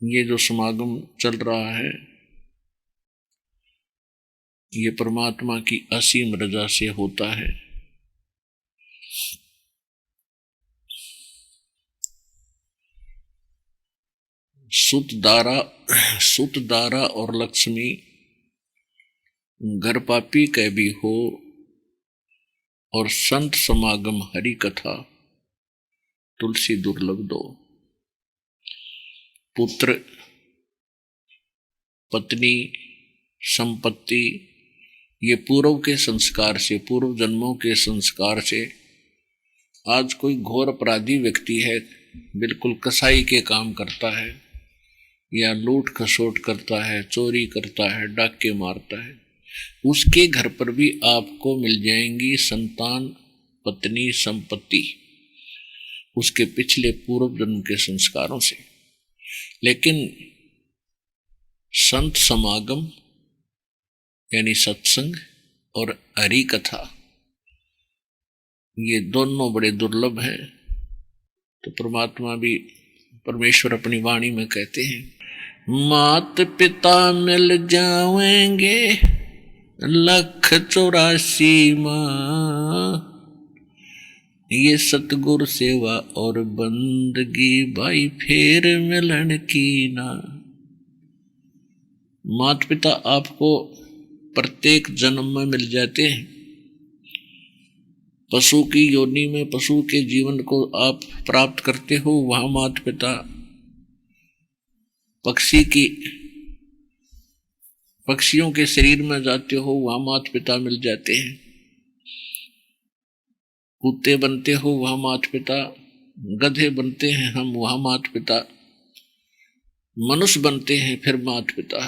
ये जो समागम चल रहा है ये परमात्मा की असीम रजा से होता है। सुतदारा और लक्ष्मी घर पापी कह भी हो, और संत समागम हरि कथा तुलसी दुर्लभ दो। पुत्र, पत्नी, संपत्ति, ये पूर्व के संस्कार से, पूर्व जन्मों के संस्कार से आज कोई घोर अपराधी व्यक्ति है, बिल्कुल कसाई के काम करता है या लूट खसोट करता है, चोरी करता है, डाके मारता है, उसके घर पर भी आपको मिल जाएंगी संतान, पत्नी, संपत्ति, उसके पिछले पूर्व जन्म के संस्कारों से। लेकिन संत समागम यानी सत्संग और हरि कथा ये दोनों बड़े दुर्लभ हैं। तो परमात्मा भी, परमेश्वर अपनी वाणी में कहते हैं, मात पिता मिल जाएंगे 1,84 माँ, ये सतगुरु सेवा और बंदगी भाई फेर मिलन की ना। माता पिता आपको प्रत्येक जन्म में मिल जाते हैं। पशु की योनि में पशु के जीवन को आप प्राप्त करते हो, वहां माता पिता, पक्षियों के शरीर में जाते हो, वहां माता पिता मिल जाते हैं। कुत्ते बनते हो, वहां माता पिता, गधे बनते हैं हम, वहां माता पिता, मनुष्य बनते हैं, फिर माता पिता।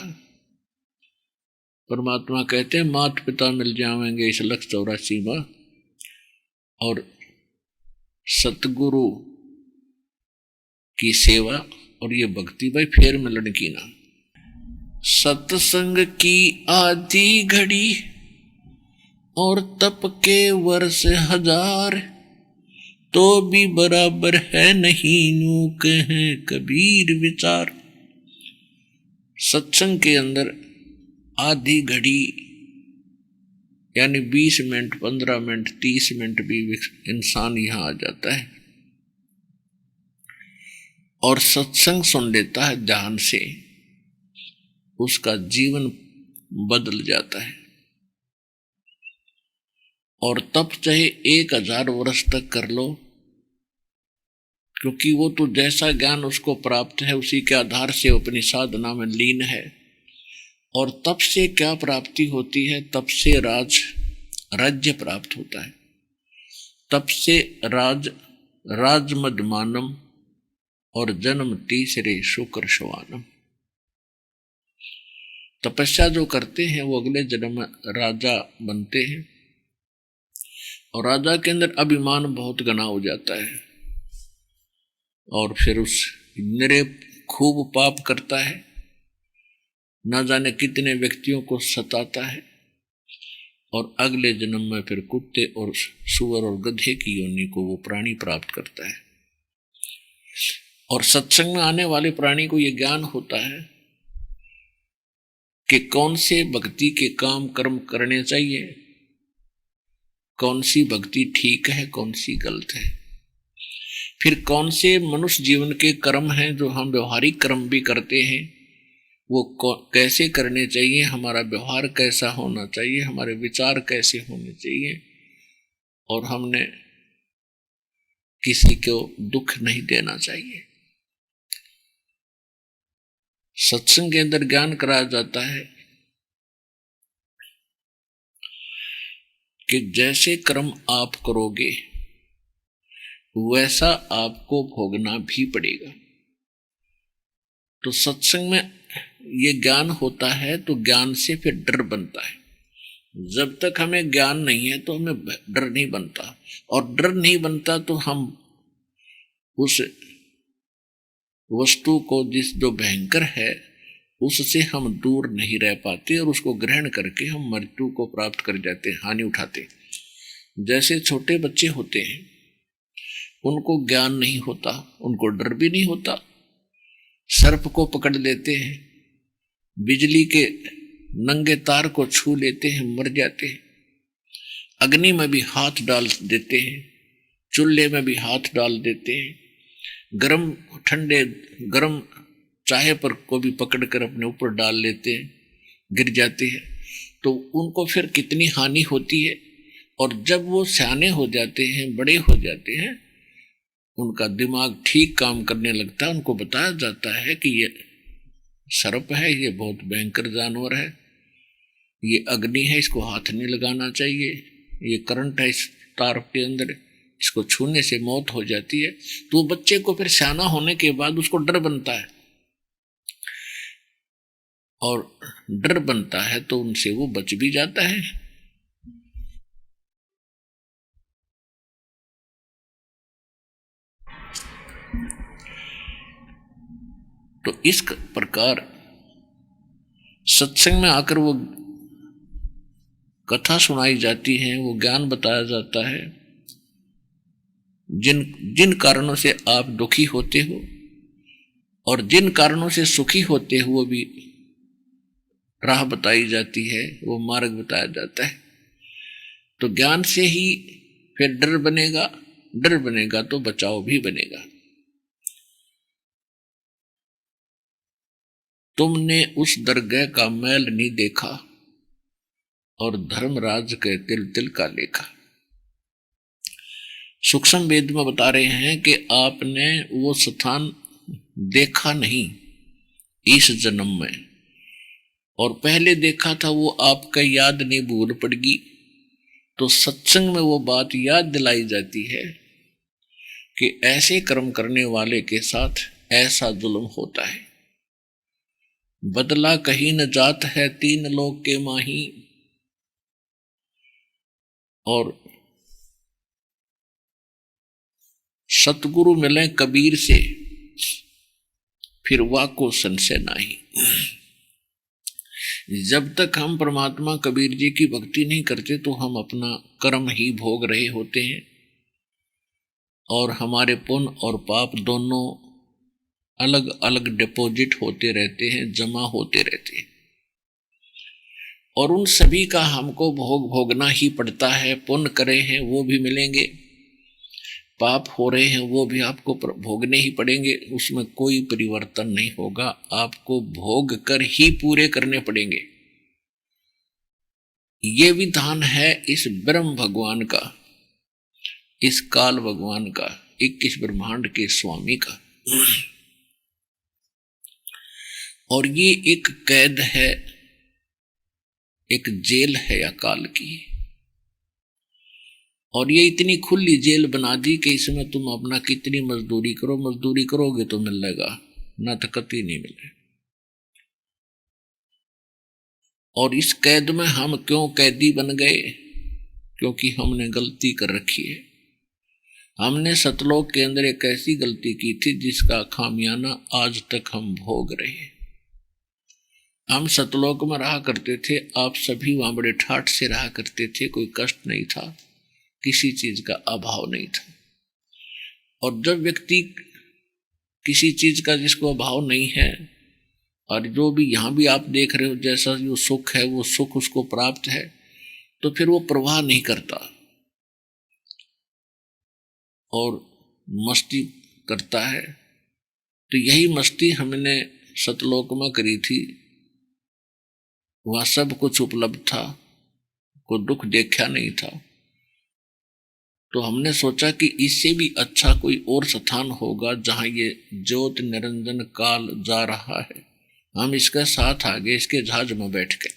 परमात्मा कहते हैं माता पिता मिल जाएंगे इस 1,84 माँ, और सतगुरु की सेवा और ये भक्ति भाई फेर मिलन की ना। सत्संग की आधी घड़ी और तप के वर्ष 1000, तो भी बराबर है नहीं यूं कहें कबीर विचार। सत्संग के अंदर आधी घड़ी यानी 20 मिनट, 15 मिनट, 30 मिनट भी इंसान यहां आ जाता है और सत्संग सुन लेता है ध्यान से, उसका जीवन बदल जाता है। और तब चाहे 1000 वर्ष तक कर लो, क्योंकि वो तो जैसा ज्ञान उसको प्राप्त है उसी के आधार से अपनी साधना में लीन है। और तप से क्या प्राप्ति होती है? तप से राज्य प्राप्त होता है। तप से राजमदमानम और जन्म तीसरे शुक्र शवानम। तपस्या जो करते हैं वो अगले जन्म में राजा बनते हैं, और राजा के अंदर अभिमान बहुत घना हो जाता है, और फिर उस निरे खूब पाप करता है, ना जाने कितने व्यक्तियों को सताता है, और अगले जन्म में फिर कुत्ते और सुअर और गधे की योनि को वो प्राणी प्राप्त करता है। और सत्संग में आने वाले प्राणी को ये ज्ञान होता है कि कौन से भक्ति के काम कर्म करने चाहिए, कौन सी भक्ति ठीक है, कौन सी गलत है, फिर कौन से मनुष्य जीवन के कर्म हैं जो हम व्यवहारिक कर्म भी करते हैं, वो कैसे करने चाहिए, हमारा व्यवहार कैसा होना चाहिए, हमारे विचार कैसे होने चाहिए, और हमने किसी को दुख नहीं देना चाहिए। सत्संग के अंदर ज्ञान कराया जाता है कि जैसे कर्म आप करोगे वैसा आपको भोगना भी पड़ेगा। तो सत्संग में ये ज्ञान होता है तो ज्ञान से फिर डर बनता है। जब तक हमें ज्ञान नहीं है तो हमें डर नहीं बनता, और डर नहीं बनता तो हम उस वस्तु को जो भयंकर है उससे हम दूर नहीं रह पाते, और उसको ग्रहण करके हम मृत्यु को प्राप्त कर जाते, हानि उठाते। जैसे छोटे बच्चे होते हैं, उनको ज्ञान नहीं होता, उनको डर भी नहीं होता, सर्प को पकड़ लेते हैं, बिजली के नंगे तार को छू लेते हैं, मर जाते हैं। अग्नि में भी हाथ डाल देते हैं, चूल्हे में भी हाथ डाल देते हैं, गरम ठंडे गरम चाहे पर को भी पकड़कर अपने ऊपर डाल लेते हैं, गिर जाते हैं। तो उनको फिर कितनी हानि होती है। और जब वो सयाने हो जाते हैं, बड़े हो जाते हैं, उनका दिमाग ठीक काम करने लगता है। उनको बताया जाता है कि ये सर्प है, ये बहुत भयंकर जानवर है, ये अग्नि है, इसको हाथ नहीं लगाना चाहिए, ये करंट है इस तार के अंदर, इसको छूने से मौत हो जाती है। तो बच्चे को फिर सयाना होने के बाद उसको डर बनता है, और डर बनता है तो उनसे वो बच भी जाता है। तो इस प्रकार सत्संग में आकर वो कथा सुनाई जाती है, वो ज्ञान बताया जाता है। जिन जिन कारणों से आप दुखी होते हो और जिन कारणों से सुखी होते हो, वो भी राह बताई जाती है, वो मार्ग बताया जाता है। तो ज्ञान से ही फिर डर बनेगा, डर बनेगा तो बचाव भी बनेगा। तुमने उस दरगाह का मैल नहीं देखा और धर्मराज के तिल तिल का लेखा। सूक्ष्म वेद में बता रहे हैं कि आपने वो स्थान देखा नहीं इस जन्म में, और पहले देखा था वो आपका याद नहीं भूल पड़गी। तो सत्संग में वो बात याद दिलाई जाती है कि ऐसे कर्म करने वाले के साथ ऐसा जुल्म होता है। बदला कहीं न जात है, तीन लोग के माही। और सतगुरु मिले कबीर से, फिर वाको संशय नाही। जब तक हम परमात्मा कबीर जी की भक्ति नहीं करते तो हम अपना कर्म ही भोग रहे होते हैं, और हमारे पुण्य और पाप दोनों अलग अलग डिपॉजिट होते रहते हैं, जमा होते रहते हैं, और उन सभी का हमको भोग भोगना ही पड़ता है। पुण्य करे हैं वो भी मिलेंगे, पाप हो रहे हैं वो भी आपको भोगने ही पड़ेंगे, उसमें कोई परिवर्तन नहीं होगा, आपको भोग कर ही पूरे करने पड़ेंगे। ये विधान है इस ब्रह्म भगवान का, इस काल भगवान का, 21 ब्रह्मांड के स्वामी का। और ये एक कैद है, एक जेल है अकाल की, और ये इतनी खुली जेल बना दी कि इसमें तुम अपना कितनी मजदूरी करो, मजदूरी करोगे तो मिलेगा, ना तो कतई नहीं मिले। और इस कैद में हम क्यों कैदी बन गए? क्योंकि हमने गलती कर रखी है। हमने सतलोक के अंदर एक ऐसी गलती की थी जिसका खामियाना आज तक हम भोग रहे हैं। हम सतलोक में रहा करते थे, आप सभी वहां बड़े ठाठ से रहा करते थे, कोई कष्ट नहीं था, किसी चीज का अभाव नहीं था। और जब व्यक्ति किसी चीज का जिसको अभाव नहीं है, और जो भी यहां भी आप देख रहे हो जैसा जो सुख है वो सुख उसको प्राप्त है, तो फिर वो प्रवाह नहीं करता और मस्ती करता है। तो यही मस्ती हमने सतलोक में करी थी, वहां सब कुछ उपलब्ध था, कोई दुख देखा नहीं था। तो हमने सोचा कि इससे भी अच्छा कोई और स्थान होगा जहां ये ज्योत निरंजन काल जा रहा है, हम इसके साथ आगे इसके जहाज में बैठ गए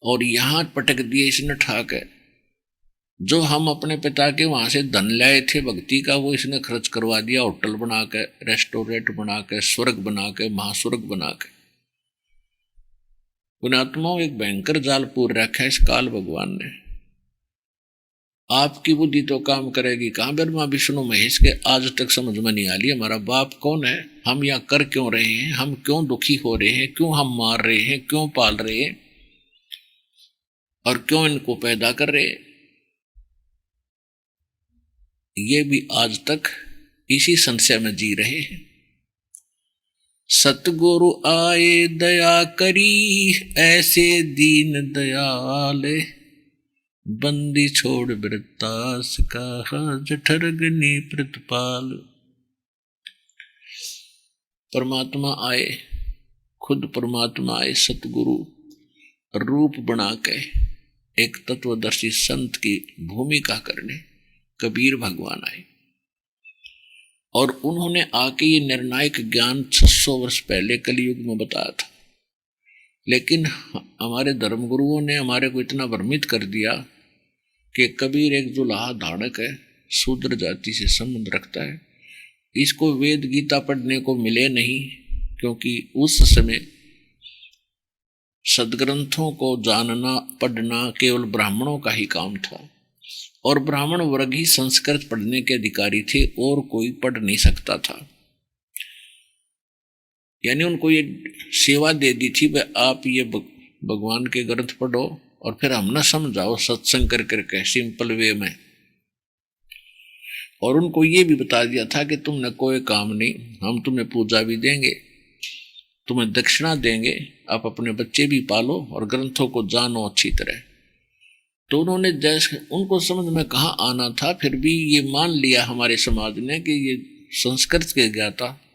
और यहां पटक दिए इसने ठाक है। जो हम अपने पिता के वहां से धन लाए थे भक्ति का, वो इसने खर्च करवा दिया, होटल बना के, रेस्टोरेंट बना के, स्वर्ग बना के, महास्वर्ग बना के। पुण्यात्माओं, एक भयंकर जाल पूर रखा है इस काल भगवान ने। आपकी बुद्धि तो काम करेगी कहां, ब्रह्मा विष्णु महेश के आज तक समझ में नहीं आ रही हमारा बाप कौन है, हम यहाँ कर क्यों रहे हैं, हम क्यों दुखी हो रहे हैं, क्यों हम मार रहे हैं, क्यों पाल रहे हैं और क्यों इनको पैदा कर रहे हैं। ये भी आज तक इसी संशय में जी रहे हैं। सतगुरु आए दया करी, ऐसे दीन दयाल, बंदी छोड़ वृत्तास कहा, जठरगनी प्रतिपाल। परमात्मा आए, खुद परमात्मा आए, सतगुरु रूप बना के एक तत्वदर्शी संत की भूमिका करने कबीर भगवान आए, और उन्होंने आके ये निर्णायक ज्ञान 600 वर्ष पहले कलयुग में बताया था। लेकिन हमारे धर्मगुरुओं ने हमारे को इतना भ्रमित कर दिया कि कबीर एक जुलाहा धाड़क है, शूद्र जाति से संबंध रखता है, इसको वेद गीता पढ़ने को मिले नहीं, क्योंकि उस समय सदग्रंथों को जानना पढ़ना केवल ब्राह्मणों का ही काम था, और ब्राह्मण वर्ग ही संस्कृत पढ़ने के अधिकारी थे, और कोई पढ़ नहीं सकता था। यानी उनको ये सेवा दे दी थी, भाई आप ये भगवान के ग्रंथ पढ़ो और फिर हम ना समझाओ सत्संग कर करके सिंपल वे में। और उनको ये भी बता दिया था कि तुमने कोई काम नहीं, हम तुम्हें पूजा भी देंगे, तुम्हें दक्षिणा देंगे, आप अपने बच्चे भी पालो और ग्रंथों को जानो अच्छी तरह। तो उन्होंने जैसे उनको समझ में कहाँ आना था, फिर भी ये मान लिया हमारे समाज ने कि ये संस्कृत के ज्ञाता,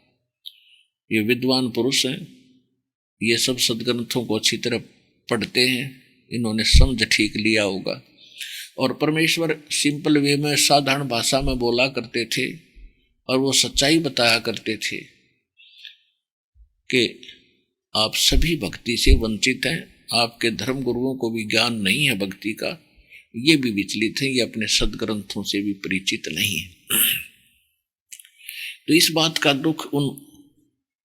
ये विद्वान पुरुष हैं, ये सब सदग्रंथों को अच्छी तरह पढ़ते हैं, इन्होंने समझ ठीक लिया होगा। और परमेश्वर सिंपल वे में साधारण भाषा में बोला करते थे, और वो सच्चाई बताया करते थे कि आप सभी भक्ति से वंचित हैं, आपके धर्म गुरुओं को भी ज्ञान नहीं है भक्ति का, ये भी विचलित हैं, ये अपने सदग्रंथों से भी परिचित नहीं है। तो इस बात का दुख उन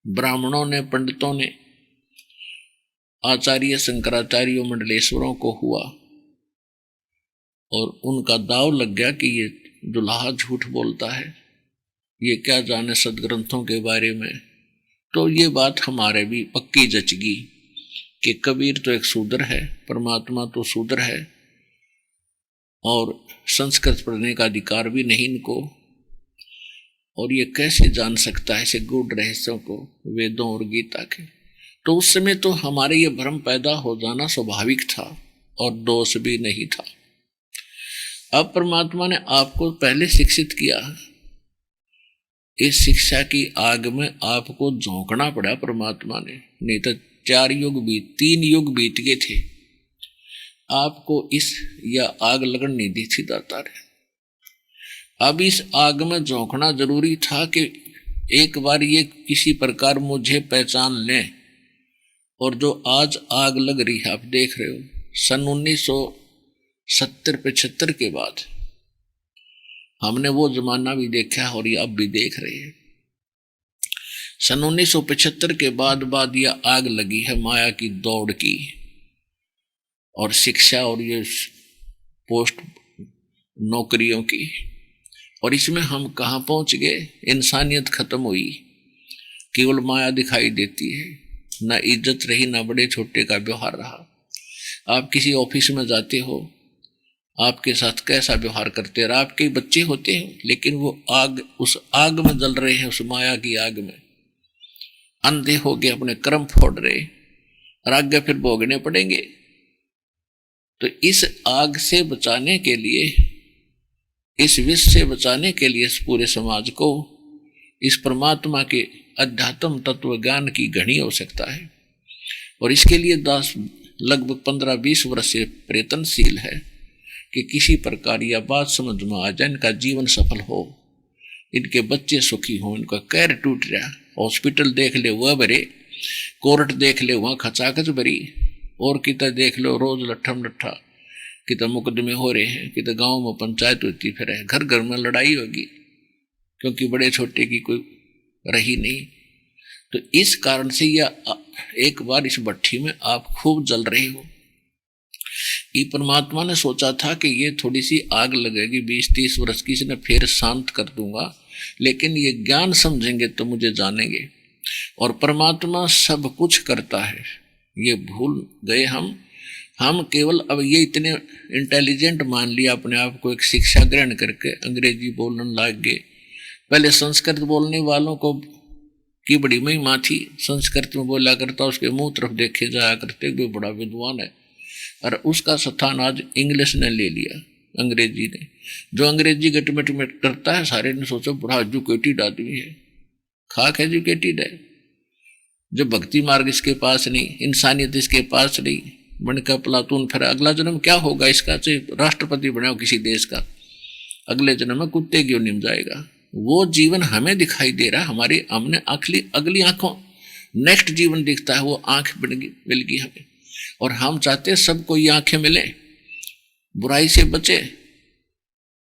ब्राह्मणों ने, पंडितों ने, आचार्य शंकराचार्यों मंडलेश्वरों को हुआ, और उनका दाव लग गया कि ये दुल्हा झूठ बोलता है, ये क्या जाने सदग्रंथों के बारे में। तो ये बात हमारे भी पक्की जचगी कि कबीर तो एक शूद्र है, परमात्मा तो शूद्र है, और संस्कृत पढ़ने का अधिकार भी नहीं इनको, और ये कैसे जान सकता है ऐसे गूढ़ रहस्यों को, वेदों और गीता के। तो उस समय तो हमारे ये भ्रम पैदा हो जाना स्वाभाविक था और दोष भी नहीं था। अब परमात्मा ने आपको पहले शिक्षित किया, इस शिक्षा की आग में आपको झोंकना पड़ा परमात्मा ने, नहीं तो 3 युग बीत गए थे, आपको इस या आग लगन नहीं दी थी दाता ने। अब इस आग में झोंकना जरूरी था कि एक बार ये किसी प्रकार मुझे पहचान लें। और जो आज आग लग रही है, आप देख रहे हो, सन 1970-75 के बाद हमने वो जमाना भी देखा है और ये अब भी देख रहे हैं। सन 1975 के बाद यह आग लगी है माया की दौड़ की, और शिक्षा और ये पोस्ट नौकरियों की, और इसमें हम कहाँ पहुंच गए, इंसानियत खत्म हुई, केवल माया दिखाई देती है, ना इज्जत रही, ना बड़े छोटे का व्यवहार रहा। आप किसी ऑफिस में जाते हो, आपके साथ कैसा व्यवहार करते हैं, आपके बच्चे होते हैं, लेकिन वो आग, उस आग में जल रहे हैं, उस माया की आग में अंधे हो गए, अपने कर्म फोड़ रहे, और आगे फिर भोगने पड़ेंगे। तो इस आग से बचाने के लिए, इस विष से बचाने के लिए इस पूरे समाज को इस परमात्मा के अध्यात्म तत्व ज्ञान की घनी आवश्यकता है। और इसके लिए दास लगभग 15-20 वर्ष से प्रयत्नशील है कि किसी प्रकार यह बात समझ में आ जाए, इनका जीवन सफल हो, इनके बच्चे सुखी हों, इनका कैर टूट रहा, हॉस्पिटल देख ले वह भरे, कोर्ट देख ले वहाँ खचाखच भरी, और कितना देख लो रोज लट्ठम लट्ठा, कितना मुकदमे हो रहे हैं, कितना गाँव में पंचायत होती फिर है, घर घर में लड़ाई होगी, क्योंकि बड़े छोटे की कोई रही नहीं। तो इस कारण से यह एक बार इस भट्ठी में आप खूब जल रहे हो। ये परमात्मा ने सोचा था कि ये थोड़ी सी आग लगेगी 20-30 वर्ष की, इसने फिर शांत कर दूंगा, लेकिन ये ज्ञान समझेंगे तो मुझे जानेंगे। और परमात्मा सब कुछ करता है, ये भूल गए हम केवल अब ये इतने इंटेलिजेंट मान लिया अपने आप को, एक शिक्षा ग्रहण करके अंग्रेजी बोलने लग गए, पहले संस्कृत बोलने वालों को की बड़ी महिमा थी, संस्कृत में बोला करता, उसके मुंह तरफ देखे जाया करते, कोई बड़ा विद्वान है। और उसका स्थान आज इंग्लिश ने ले लिया, अंग्रेजी ने। जो अंग्रेजी गटमेट में करता है, सारे ने सोचो बड़ा एजुकेटेड आदमी है, खाक एजुकेटेड है। जब भक्ति मार्ग इसके पास नहीं, इंसानियत इसके पास नहीं, बन का प्लातून, फिर अगला जन्म क्या होगा इसका? चाहे राष्ट्रपति बने हो किसी देश का, अगले जन्म में कुत्ते क्यों निम जाएगा? वो जीवन हमें दिखाई दे रहा है, हमारी हमने अगली आंखों नेक्स्ट जीवन दिखता है, वो आंख मिल गई हमें। और हम चाहते हैं सबको ये आंखें मिले, बुराई से बचे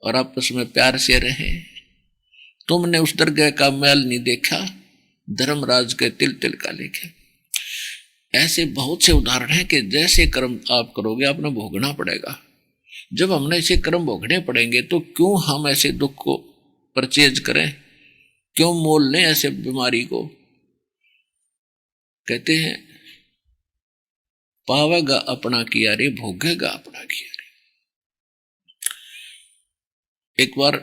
और आपस में प्यार से रहे। तुमने उस दरगाह का मैल नहीं देखा, धर्मराज के तिल तिल का लेखा। ऐसे बहुत से उदाहरण हैं कि जैसे कर्म आप करोगे आपने भोगना पड़ेगा। जब हमने ऐसे कर्म भोगने पड़ेंगे तो क्यों हम ऐसे दुख को परचेज करें, क्यों मोल लें ऐसे बीमारी को? कहते हैं पावेगा अपना किया रे, भोगेगा अपना किया रे। एक बार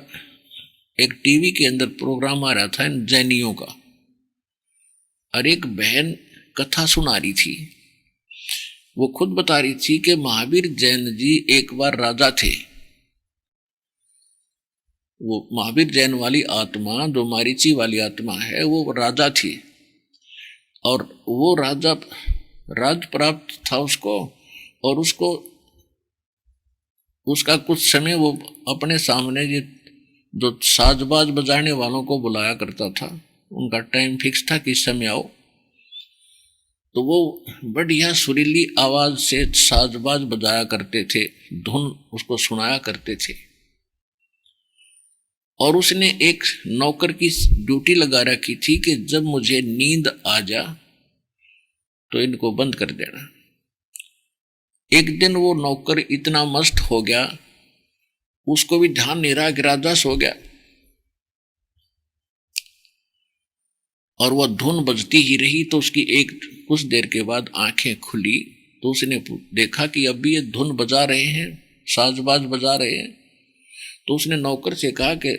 एक टीवी के अंदर प्रोग्राम आ रहा था जैनियों का, और एक बहन कथा सुना रही थी। वो खुद बता रही थी कि महावीर जैन जी एक बार राजा थे। वो महावीर जैन वाली आत्मा, जो मारीची वाली आत्मा है, वो राजा थी। और वो राजा राज प्राप्त था उसको, और उसको उसका कुछ समय वो अपने सामने ये जो साजबाज बजाने वालों को बुलाया करता था, उनका टाइम फिक्स था कि इस समय आओ। तो वो बढ़िया सुरीली आवाज से साजबाज बजाया करते थे, धुन उसको सुनाया करते थे। और उसने एक नौकर की ड्यूटी लगा रखी थी कि जब मुझे नींद आ जा तो इनको बंद कर देना। एक दिन वो नौकर इतना मस्त हो गया, उसको भी ध्यान नहीं रहा कि राजा सो गया, और वह धुन बजती ही रही। तो उसकी एक कुछ देर के बाद आंखें खुली तो उसने देखा कि अभी ये धुन बजा रहे हैं, साजबाज बजा रहे हैं। तो उसने नौकर से कहा कि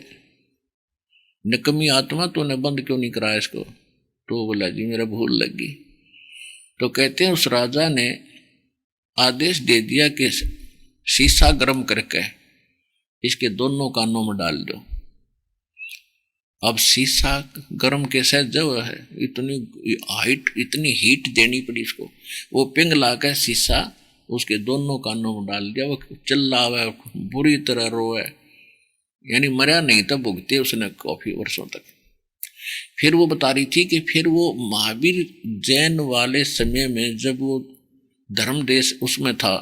निकम्मी आत्मा, तूने बंद क्यों नहीं कराया इसको? तो बोला जी मेरा भूल लग गई। तो कहते हैं उस राजा ने आदेश दे दिया कि शीशा गर्म करके इसके दोनों कानों में डाल दो। अब शीशा गर्म कैसे जो है, इतनी हीट देनी पड़ी इसको। वो पिंग ला कर शीशा उसके दोनों कानों में डाल दिया। वो चिल्ला हुआ, बुरी तरह रोए, यानी मरा नहीं था, भुगते उसने काफी वर्षों तक। फिर वो बता रही थी कि फिर वो महावीर जैन वाले समय में जब वो धर्म देश उसमें था,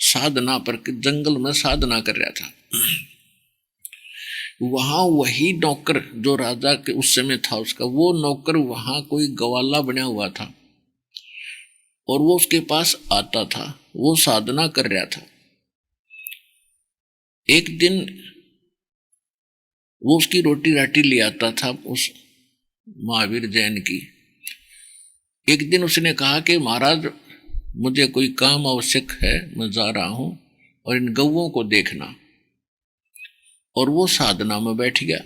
साधना पर जंगल में साधना कर रहा था, वहां वही नौकर जो राजा के उस समय था उसका, वो नौकर वहां कोई गवाला बना हुआ था और वो उसके पास आता था, वो साधना कर रहा था। एक दिन वो उसकी रोटी राटी ले आता था उस महावीर जैन की। एक दिन उसने कहा कि महाराज मुझे कोई काम आवश्यक है, मैं जा रहा हूं और इन गौओं को देखना। और वो साधना में बैठ गया,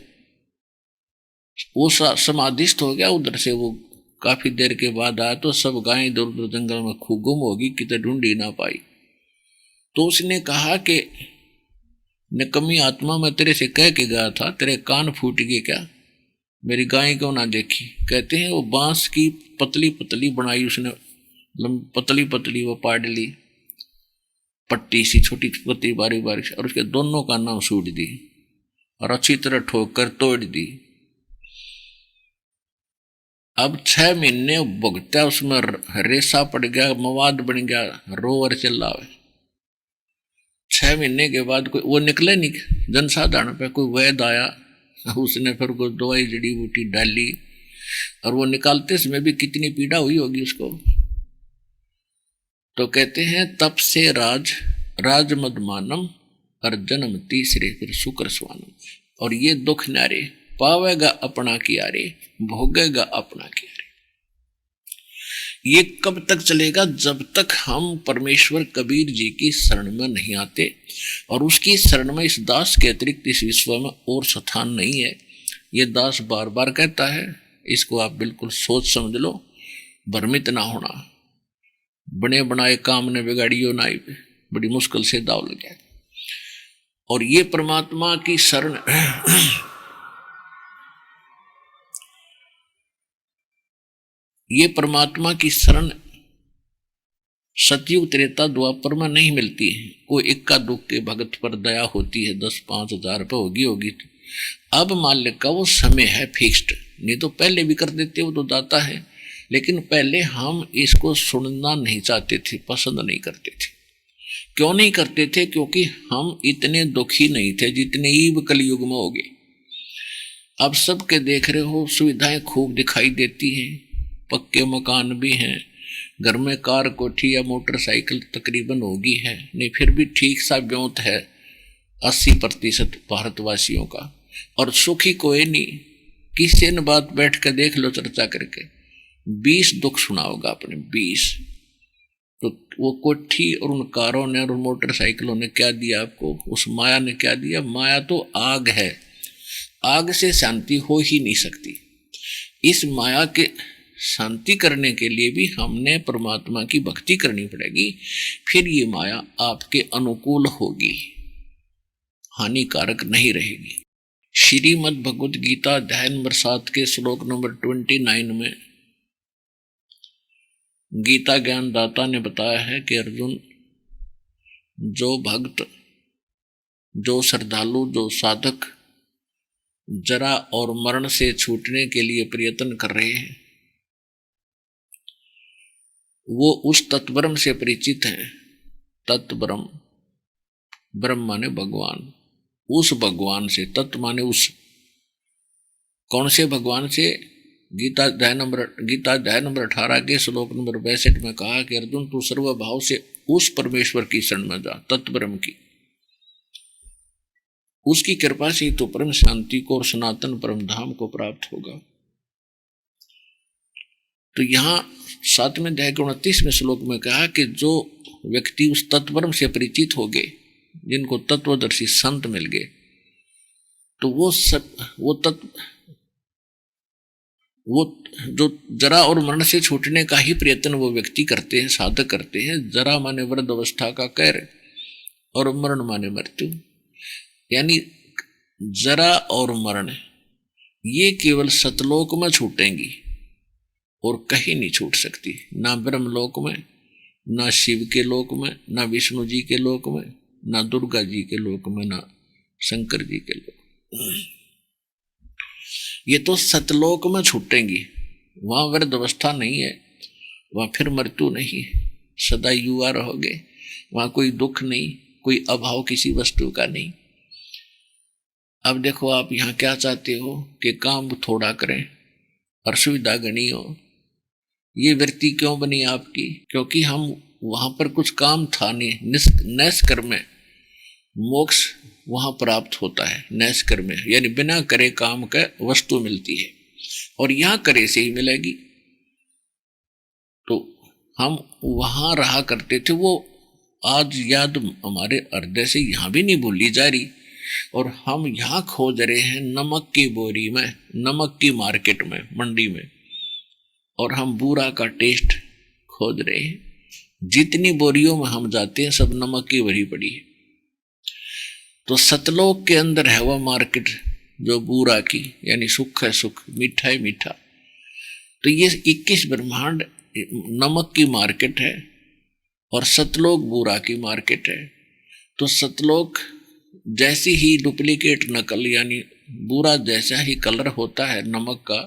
वो समाधिस्थ हो गया। उधर से वो काफी देर के बाद आया तो सब गायें इधर उधर जंगल में खूब गुम होगी, कितने ढूंढी ना पाई। तो उसने कहा कि निकम्मी आत्मा, मैं तेरे से कह के गया था, तेरे कान फूट गए क्या? मेरी गाय क्यों ना देखी? कहते हैं वो बांस की पतली पतली बनाई उसने, पतली पतली वो पाड़ ली, पट्टी सी छोटी पतली बारी बारी, और उसके दोनों कानों में सूट दी और अच्छी तरह ठोक कर तोड़ दी। अब 6 महीने भुगता, उसमें रेसा पड़ गया, मवाद बन गया, रोवर चिल्लावे। 6 महीने के बाद कोई वो निकले नहीं जनसाधारण पे, कोई वैद्य आया, उसने फिर कोई दवाई जड़ी बूटी डाली, और वो निकालते समय भी कितनी पीड़ा हुई होगी उसको। तो कहते हैं तप से राज मदमानम, और जन्म तीसरे फिर शुक्र स्वानम। और ये दुख नारे, पावेगा अपना किया रे, भोगेगा अपना किया रे। ये कब तक चलेगा? जब तक हम परमेश्वर कबीर जी की शरण में नहीं आते, और उसकी शरण में इस दास के अतिरिक्त इस विश्व में और स्थान नहीं है। ये दास बार बार कहता है, इसको आप बिल्कुल सोच समझ लो, भ्रमित ना होना। बने बनाए काम ने बिगाड़ियो ना, बड़ी मुश्किल से दाव लग गया। और ये परमात्मा की शरण ये परमात्मा की शरण सतयुग त्रेता द्वापर में नहीं मिलती है। कोई इक्का दुख के भगत पर दया होती है, 10-5 हजार रुपये होगी तो अब मालिक का वो समय है फिक्स्ड, नहीं तो पहले भी कर देते, वो तो दाता है। लेकिन पहले हम इसको सुनना नहीं चाहते थे, पसंद नहीं करते थे। क्यों नहीं करते थे? क्योंकि हम इतने दुखी नहीं थे जितने ईब कलयुग में हो गए। अब सबके देख रहे हो, सुविधाएं खूब दिखाई देती हैं, पक्के मकान भी हैं, घर में कार कोठी या मोटरसाइकिल तकरीबन होगी है, नहीं फिर भी ठीक सा ब्योंत है 80% भारतवासियों का। और सुखी कोई नहीं, किसी ने बात बैठ कर देख लो चर्चा करके, 20 दुख सुना होगा आपने, 20। तो वो कोठी और उन कारों ने और उन मोटरसाइकिलों ने क्या दिया आपको? उस माया ने क्या दिया? माया तो आग है, आग से शांति हो ही नहीं सकती। इस माया के शांति करने के लिए भी हमने परमात्मा की भक्ति करनी पड़ेगी, फिर ये माया आपके अनुकूल होगी, हानिकारक नहीं रहेगी। श्रीमद् भगवद गीता अध्याय नंबर 7 के श्लोक नंबर 29 में गीता ज्ञान दाता ने बताया है कि अर्जुन, जो भक्त, जो श्रद्धालु, जो साधक जरा और मरण से छूटने के लिए प्रयत्न कर रहे हैं, वो उस तत्ब्रह्म से परिचित हैं। तत्ब्रह्म, ब्रह्म माने भगवान, उस भगवान से, तत्व माने उस, कौन से भगवान से? गीता अध्याय नंबर 18 के श्लोक नंबर 62 में कहा कि अर्जुन तू सर्वभाव से उस परमेश्वर की शरण में जा, तत्ब्रह्म की। उसकी कृपा से ही तो परम शांति को और सनातन परम धाम को प्राप्त होगा। तो यहां 7वें अध्याय के 29वें श्लोक में कहा कि जो व्यक्ति उस तत्ब्रह्म से परिचित हो गए, जिनको तत्वदर्शी संत मिल गए, तो वो जो जरा और मरण से छूटने का ही प्रयत्न वो व्यक्ति करते हैं, साधक करते हैं। जरा माने वृद्ध अवस्था का कहर और मरण माने मृत्यु, यानी जरा और मरण ये केवल सतलोक में छूटेंगी और कहीं नहीं छूट सकती, ना ब्रह्मलोक में, ना शिव के लोक में, ना विष्णु जी के लोक में, ना दुर्गा जी के लोक में, ना शंकर जी के लोक। ये तो सतलोक में छूटेंगी, वहां वृद्ध अवस्था नहीं है, वहां फिर मृत्यु नहीं, सदा युवा रहोगे, वहां कोई दुख नहीं, कोई अभाव किसी वस्तु का नहीं। अब देखो आप यहाँ क्या चाहते हो कि काम थोड़ा करें और सुविधा गणी हो। ये वृत्ति क्यों बनी आपकी? क्योंकि हम वहां पर कुछ काम था नहीं। नैष्कर्म में मोक्ष वहां प्राप्त होता है, नैष्कर्म में, यानी बिना करे काम का वस्तु मिलती है, और यहां करे से ही मिलेगी। तो हम वहां रहा करते थे, वो आज याद हमारे हृदय से यहां भी नहीं भूली जा रही, और हम यहां खोज रहे हैं नमक की बोरी में, नमक की मार्केट में, मंडी में, और हम बूरा का टेस्ट खोज रहे हैं। जितनी बोरियों में हम जाते हैं सब नमक की भरी पड़ी है। तो सतलोक के अंदर है वह मार्केट जो बूरा की, यानी सुख है सुख, मीठा है मीठा। तो ये 21 ब्रह्मांड नमक की मार्केट है और सतलोक बूरा की मार्केट है। तो सतलोक जैसी ही डुप्लीकेट नकल, यानी बूरा जैसा ही कलर होता है नमक का,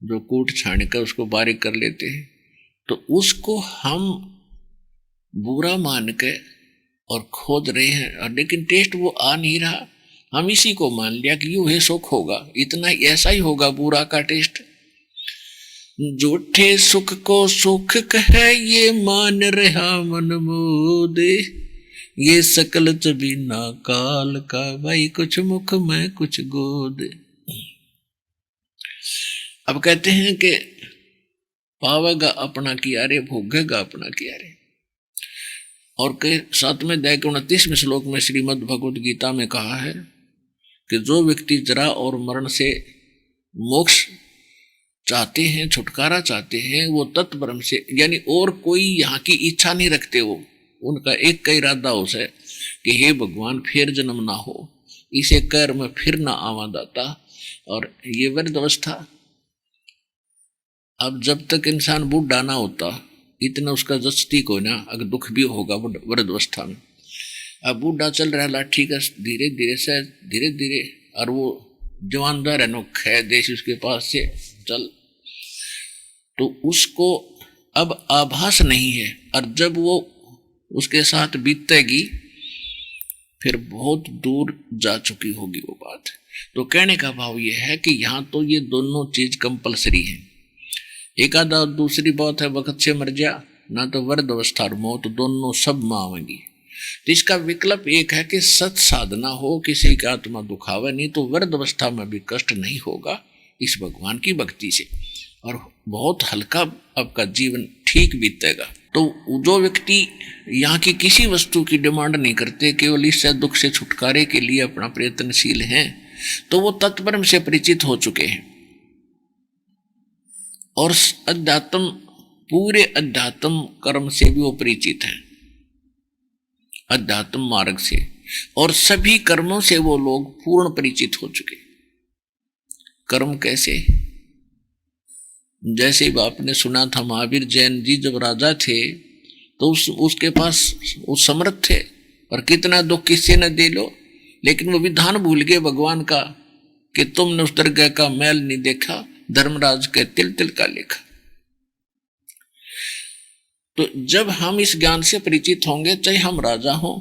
जो कूट छान कर उसको बारीक कर लेते हैं, तो उसको हम बुरा मान के और खोद रहे हैं, और लेकिन टेस्ट वो आ नहीं रहा। हम इसी को मान लिया कि यूं है सुख होगा, इतना ऐसा ही होगा बुरा का टेस्ट। झूठे सुख को सुख कहे ये मान रहा मन मोदे, ये सकल चबीना काल का, भाई कुछ मुख में कुछ गोद। अब कहते हैं कि पावेगा अपना किया रे, भोगेगा अपना किया रे। और के 7वें अध्याय के 29वें श्लोक में श्रीमद् भगवद गीता में कहा है कि जो व्यक्ति जरा और मरण से मोक्ष चाहते हैं, छुटकारा चाहते हैं, वो तत्ब्रह्म से यानी और कोई यहाँ की इच्छा नहीं रखते। वो उनका एक का इरादा हो है कि हे भगवान फिर जन्म ना हो, इसे कर मैं फिर ना आवा दाता। और ये वृद्ध अवस्था, अब जब तक इंसान बूढ़ा ना होता इतना उसका जस्ती को ना, अगर दुख भी होगा वृद्ध अवस्था में। अब बूढ़ा चल रहा लाठी का धीरे धीरे से धीरे धीरे, और वो जवानदार है नोख है देश उसके पास से चल, तो उसको अब आभास नहीं है। और जब वो उसके साथ बीतेगी फिर बहुत दूर जा चुकी होगी वो बात। तो कहने का भाव ये है कि यहाँ तो ये दोनों चीज कंपलसरी है। एक आधा दूसरी बात है वक्त से मर जा, ना तो वृद्ध अवस्था और मौत दोनों सब में आवेंगी। तो इसका विकल्प एक है कि सत साधना हो, किसी की आत्मा दुखावे नहीं, तो वृद्ध अवस्था में भी कष्ट नहीं होगा इस भगवान की भक्ति से, और बहुत हल्का आपका जीवन ठीक बीतेगा। तो जो व्यक्ति यहाँ की किसी वस्तु की डिमांड नहीं करते, केवल इस दुख से छुटकारे के लिए अपना प्रयत्नशील हैं, तो वो तत्परम से परिचित हो चुके हैं और अध्यात्म पूरे अध्यात्म कर्म से भी वो परिचित हैं, अध्यात्म मार्ग से, और सभी कर्मों से वो लोग पूर्ण परिचित हो चुके। कर्म कैसे? जैसे आपने सुना था महावीर जैन जी जब राजा थे तो उसके पास वो समर्थ थे, और कितना दुख किसी ने दे लो, लेकिन वो विधान भूल गए भगवान का कि तुमने उस दरगाह का मैल नहीं देखा, धर्मराज के तिल तिल का लेखा। तो जब हम इस ज्ञान से परिचित होंगे, चाहे हम राजा हों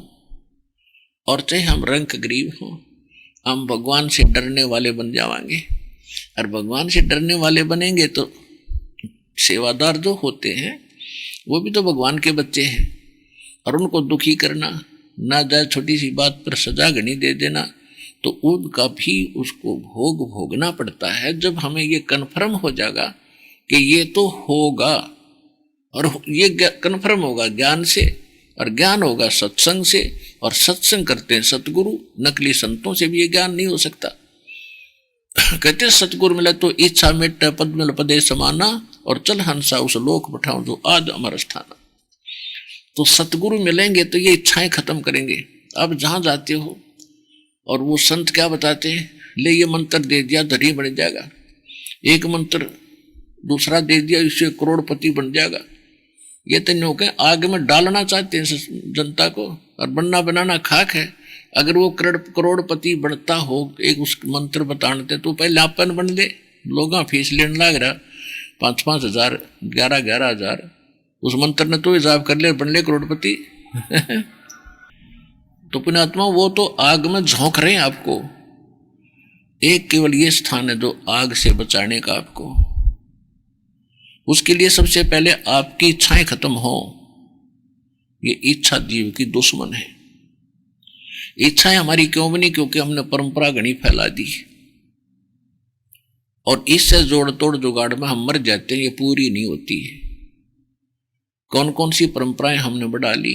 और चाहे हम रंक गरीब हों, हम भगवान से डरने वाले बन जाएंगे। और भगवान से डरने वाले बनेंगे तो सेवादार जो होते हैं वो भी तो भगवान के बच्चे हैं, और उनको दुखी करना, ना जाए छोटी सी बात पर सजा घनी दे देना, तो उनका भी उसको भोग भोगना पड़ता है। जब हमें ये कन्फर्म हो जाएगा कि ये तो होगा, और ये कन्फर्म होगा ज्ञान से, और ज्ञान होगा सत्संग से, और सत्संग करते हैं सतगुरु, नकली संतों से भी ये ज्ञान नहीं हो सकता। कहते सतगुरु मिले तो इच्छा मिट पद मिल पदे समाना, और चल हंसा उस लोक बैठाऊं जो आज अमर स्थाना। तो सतगुरु मिलेंगे तो ये इच्छाएं खत्म करेंगे। अब जहां जाते हो और वो संत क्या बताते हैं, ले ये मंत्र दे दिया धनी बन जाएगा, एक मंत्र दूसरा दे दिया इससे करोड़पति बन जाएगा। ये तो नहीं हो, आग में डालना चाहते हैं जनता को, और बनना बनाना खाक है। अगर वो करोड़पति बनता हो एक उस मंत्र बताने तो पहले अपन बन दे। लोग फीस लेने लग रहा 5-5 हजार 11-11 हजार, उस मंत्र ने तो हिसाब कर ले, बन ले करोड़पति। तो पुण्यात्मा वो तो आग में झोंक रहे हैं आपको। एक केवल ये स्थान है जो आग से बचाने का आपको। उसके लिए सबसे पहले आपकी इच्छाएं खत्म हो। ये इच्छा जीव की दुश्मन है। इच्छाएं हमारी क्यों बनी? क्योंकि हमने परंपरा घनी फैला दी, और इससे जोड़ तोड़ जुगाड़ में हम मर जाते हैं। ये पूरी नहीं होती है। कौन कौन सी परंपराएं हमने बढ़ा ली?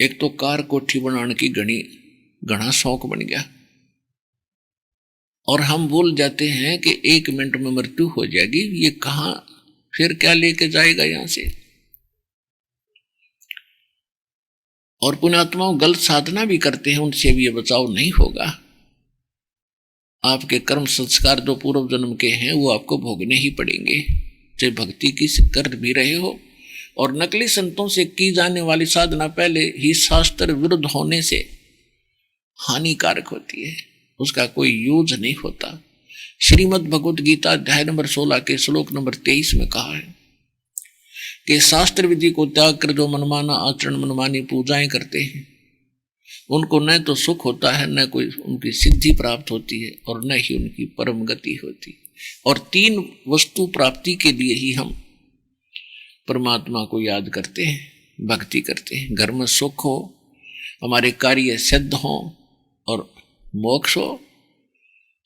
एक तो कार कोठी बनाने की घना शौक बन गया, और हम भूल जाते हैं कि 1 मिनट में मृत्यु हो जाएगी। ये कहां फिर क्या लेके जाएगा यहां से? और पुण्यात्माओं गलत साधना भी करते हैं, उनसे भी ये बचाव नहीं होगा। आपके कर्म संस्कार जो पूर्व जन्म के हैं वो आपको भोगने ही पड़ेंगे, चाहे भक्ति की कर भी रहे हो। और नकली संतों से की जाने वाली साधना पहले ही शास्त्र विरुद्ध होने से हानिकारक होती है, उसका कोई यूज नहीं होता। श्रीमद् भगवत गीता अध्याय नंबर 16 के श्लोक नंबर 23 में कहा है कि शास्त्र विधि को त्याग कर जो मनमाना आचरण मनमानी पूजाएं करते हैं, उनको न तो सुख होता है, न कोई उनकी सिद्धि प्राप्त होती है, और न ही उनकी परम गति होती। और 3 वस्तु प्राप्ति के लिए ही हम परमात्मा को याद करते हैं, भक्ति करते हैं। घर में सुख हो, हमारे कार्य सिद्ध हो, और मोक्ष हो।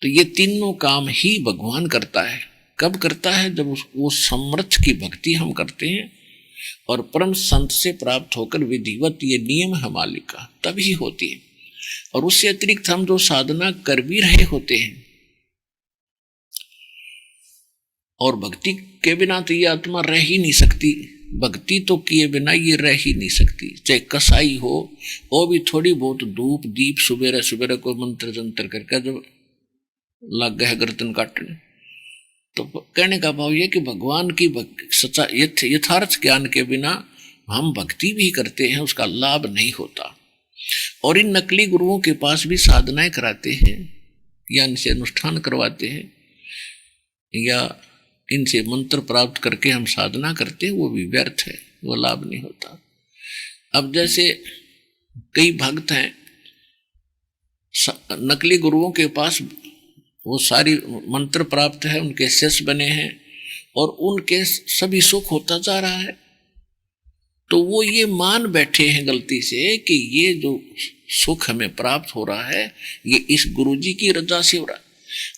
तो ये तीनों काम ही भगवान करता है। कब करता है? जब वो समर्थ की भक्ति हम करते हैं और परम संत से प्राप्त होकर विधिवत ये नियम है मालिक का, तभी होती है। और उससे अतिरिक्त हम जो साधना कर भी रहे होते हैं, और भक्ति के बिना तो ये आत्मा रह ही नहीं सकती, भक्ति तो किए बिना ये रह ही नहीं सकती। चाहे कसाई हो, वो भी थोड़ी बहुत धूप दीप सुबेरे सुबेरे को मंत्र जंत्र करके जब लग गए गर्दन काटने, तो कहने का भाव यह कि भगवान की सच्चा यथार्थ ज्ञान के बिना हम भक्ति भी करते हैं, उसका लाभ नहीं होता। और इन नकली गुरुओं के पास भी साधनाएं कराते हैं या इनसे अनुष्ठान करवाते हैं या इनसे मंत्र प्राप्त करके हम साधना करते हैं, वो भी व्यर्थ है, वो लाभ नहीं होता। अब जैसे कई भक्त हैं, नकली गुरुओं के पास वो सारी मंत्र प्राप्त है, उनके शिष्य बने हैं और उनके सभी सुख होता जा रहा है, तो वो ये मान बैठे हैं गलती से कि ये जो सुख हमें प्राप्त हो रहा है ये इस गुरुजी की रजा से हो रहा है।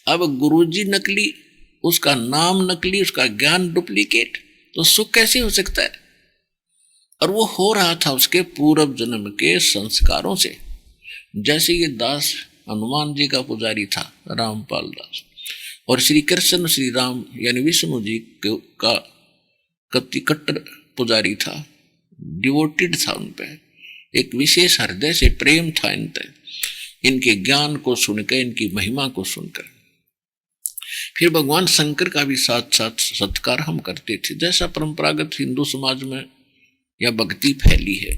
अब गुरुजी नकली, उसका नाम नकली, उसका ज्ञान डुप्लीकेट, तो सुख कैसे हो सकता है? और वो हो रहा था उसके पूर्व जन्म के संस्कारों से। जैसे ये दास हनुमान जी का पुजारी था, रामपाल दास, और श्री कृष्ण श्री राम यानी विष्णु जी का कति कट्टर पुजारी था, डिवोटेड था, उन पे एक विशेष हृदय से प्रेम था इनके ज्ञान को सुनकर, इनकी महिमा को सुनकर। फिर भगवान शंकर का भी साथ साथ सत्कार हम करते थे, जैसा परंपरागत हिंदू समाज में या भक्ति फैली है।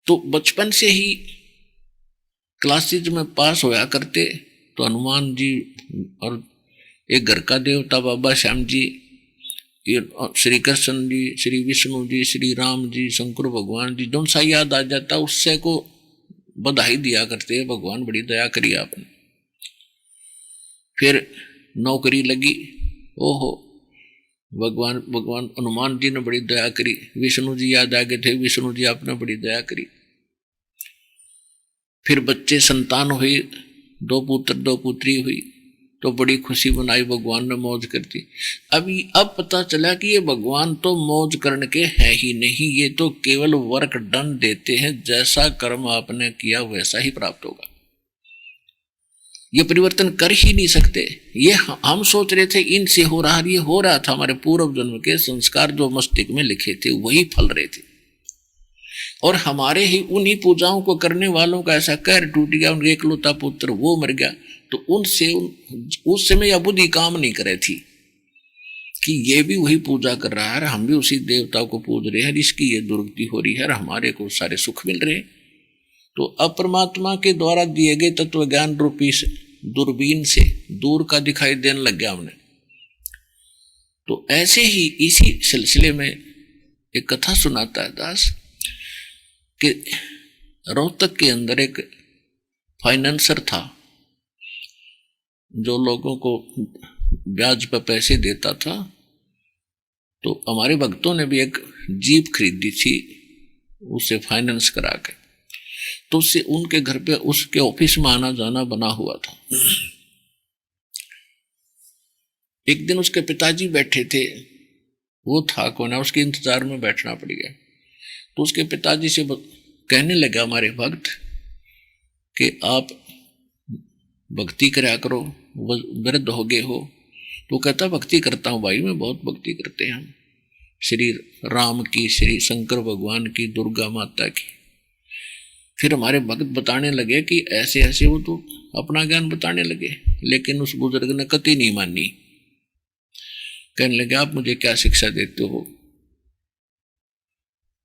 तो बचपन से ही क्लासेज में पास होया करते, तो हनुमान जी और एक घर का देवता बाबा श्याम जी, श्री कृष्ण जी, श्री विष्णु जी, श्री राम जी, शंकर भगवान जी, जौन सा याद आ जाता उससे को बधाई दिया करते, भगवान बड़ी दया करी आपने। फिर नौकरी लगी, ओहो भगवान भगवान हनुमान जी ने बड़ी दया करी, विष्णु जी याद आ गए थे, विष्णु जी आपने बड़ी दया करी। फिर बच्चे संतान हुई, 2 पुत्र 2 पुत्री हुई, तो बड़ी खुशी बनाई, भगवान ने मौज कर दी। अब पता चला कि ये भगवान तो मौज करने के है ही नहीं, ये तो केवल वर्क डन देते हैं, जैसा कर्म आपने किया वैसा ही प्राप्त होगा, ये परिवर्तन कर ही नहीं सकते। ये हम सोच रहे थे इनसे हो रहा, ये हो रहा था हमारे पूर्व जन्म के संस्कार जो मस्तिष्क में लिखे थे वही फल रहे थे, और हमारे ही उन्हीं पूजाओं को करने वालों का ऐसा कहर टूट गया, उनका एकलौता पुत्र वो मर गया, तो उनसे उस समय यह बुद्धि काम नहीं करे थी कि ये भी वही पूजा कर रहा है, हम भी उसी देवता को पूज रहे हैं, इसकी ये दुर्गति हो रही है, हमारे को सारे सुख मिल रहे हैं। तो अब परमात्मा के द्वारा दिए गए तत्व ज्ञान रूपी दूरबीन से दूर का दिखाई देने लग गया हमने। तो ऐसे ही इसी सिलसिले में एक कथा सुनाता है दास कि रोहतक के अंदर एक फाइनेंसर था जो लोगों को ब्याज पर पैसे देता था। तो हमारे भक्तों ने भी एक जीप खरीदी थी उसे फाइनेंस करा के, तो उससे उनके घर पे उसके ऑफिस में आना जाना बना हुआ था। एक दिन उसके पिताजी बैठे थे, वो था कौन है, उसके इंतजार में बैठना पड़ गया। तो उसके पिताजी से कहने लगा हमारे भक्त कि आप भक्ति करा करो, वृद्ध हो गए हो। तो कहता भक्ति करता हूँ भाई, मैं बहुत भक्ति करते हैं हम, श्री राम की, श्री शंकर भगवान की, दुर्गा माता की। फिर हमारे भक्त बताने लगे कि ऐसे ऐसे, वो तो अपना ज्ञान बताने लगे, लेकिन उस बुजुर्ग ने कतई नहीं मानी। कहने लगे आप मुझे क्या शिक्षा देते हो,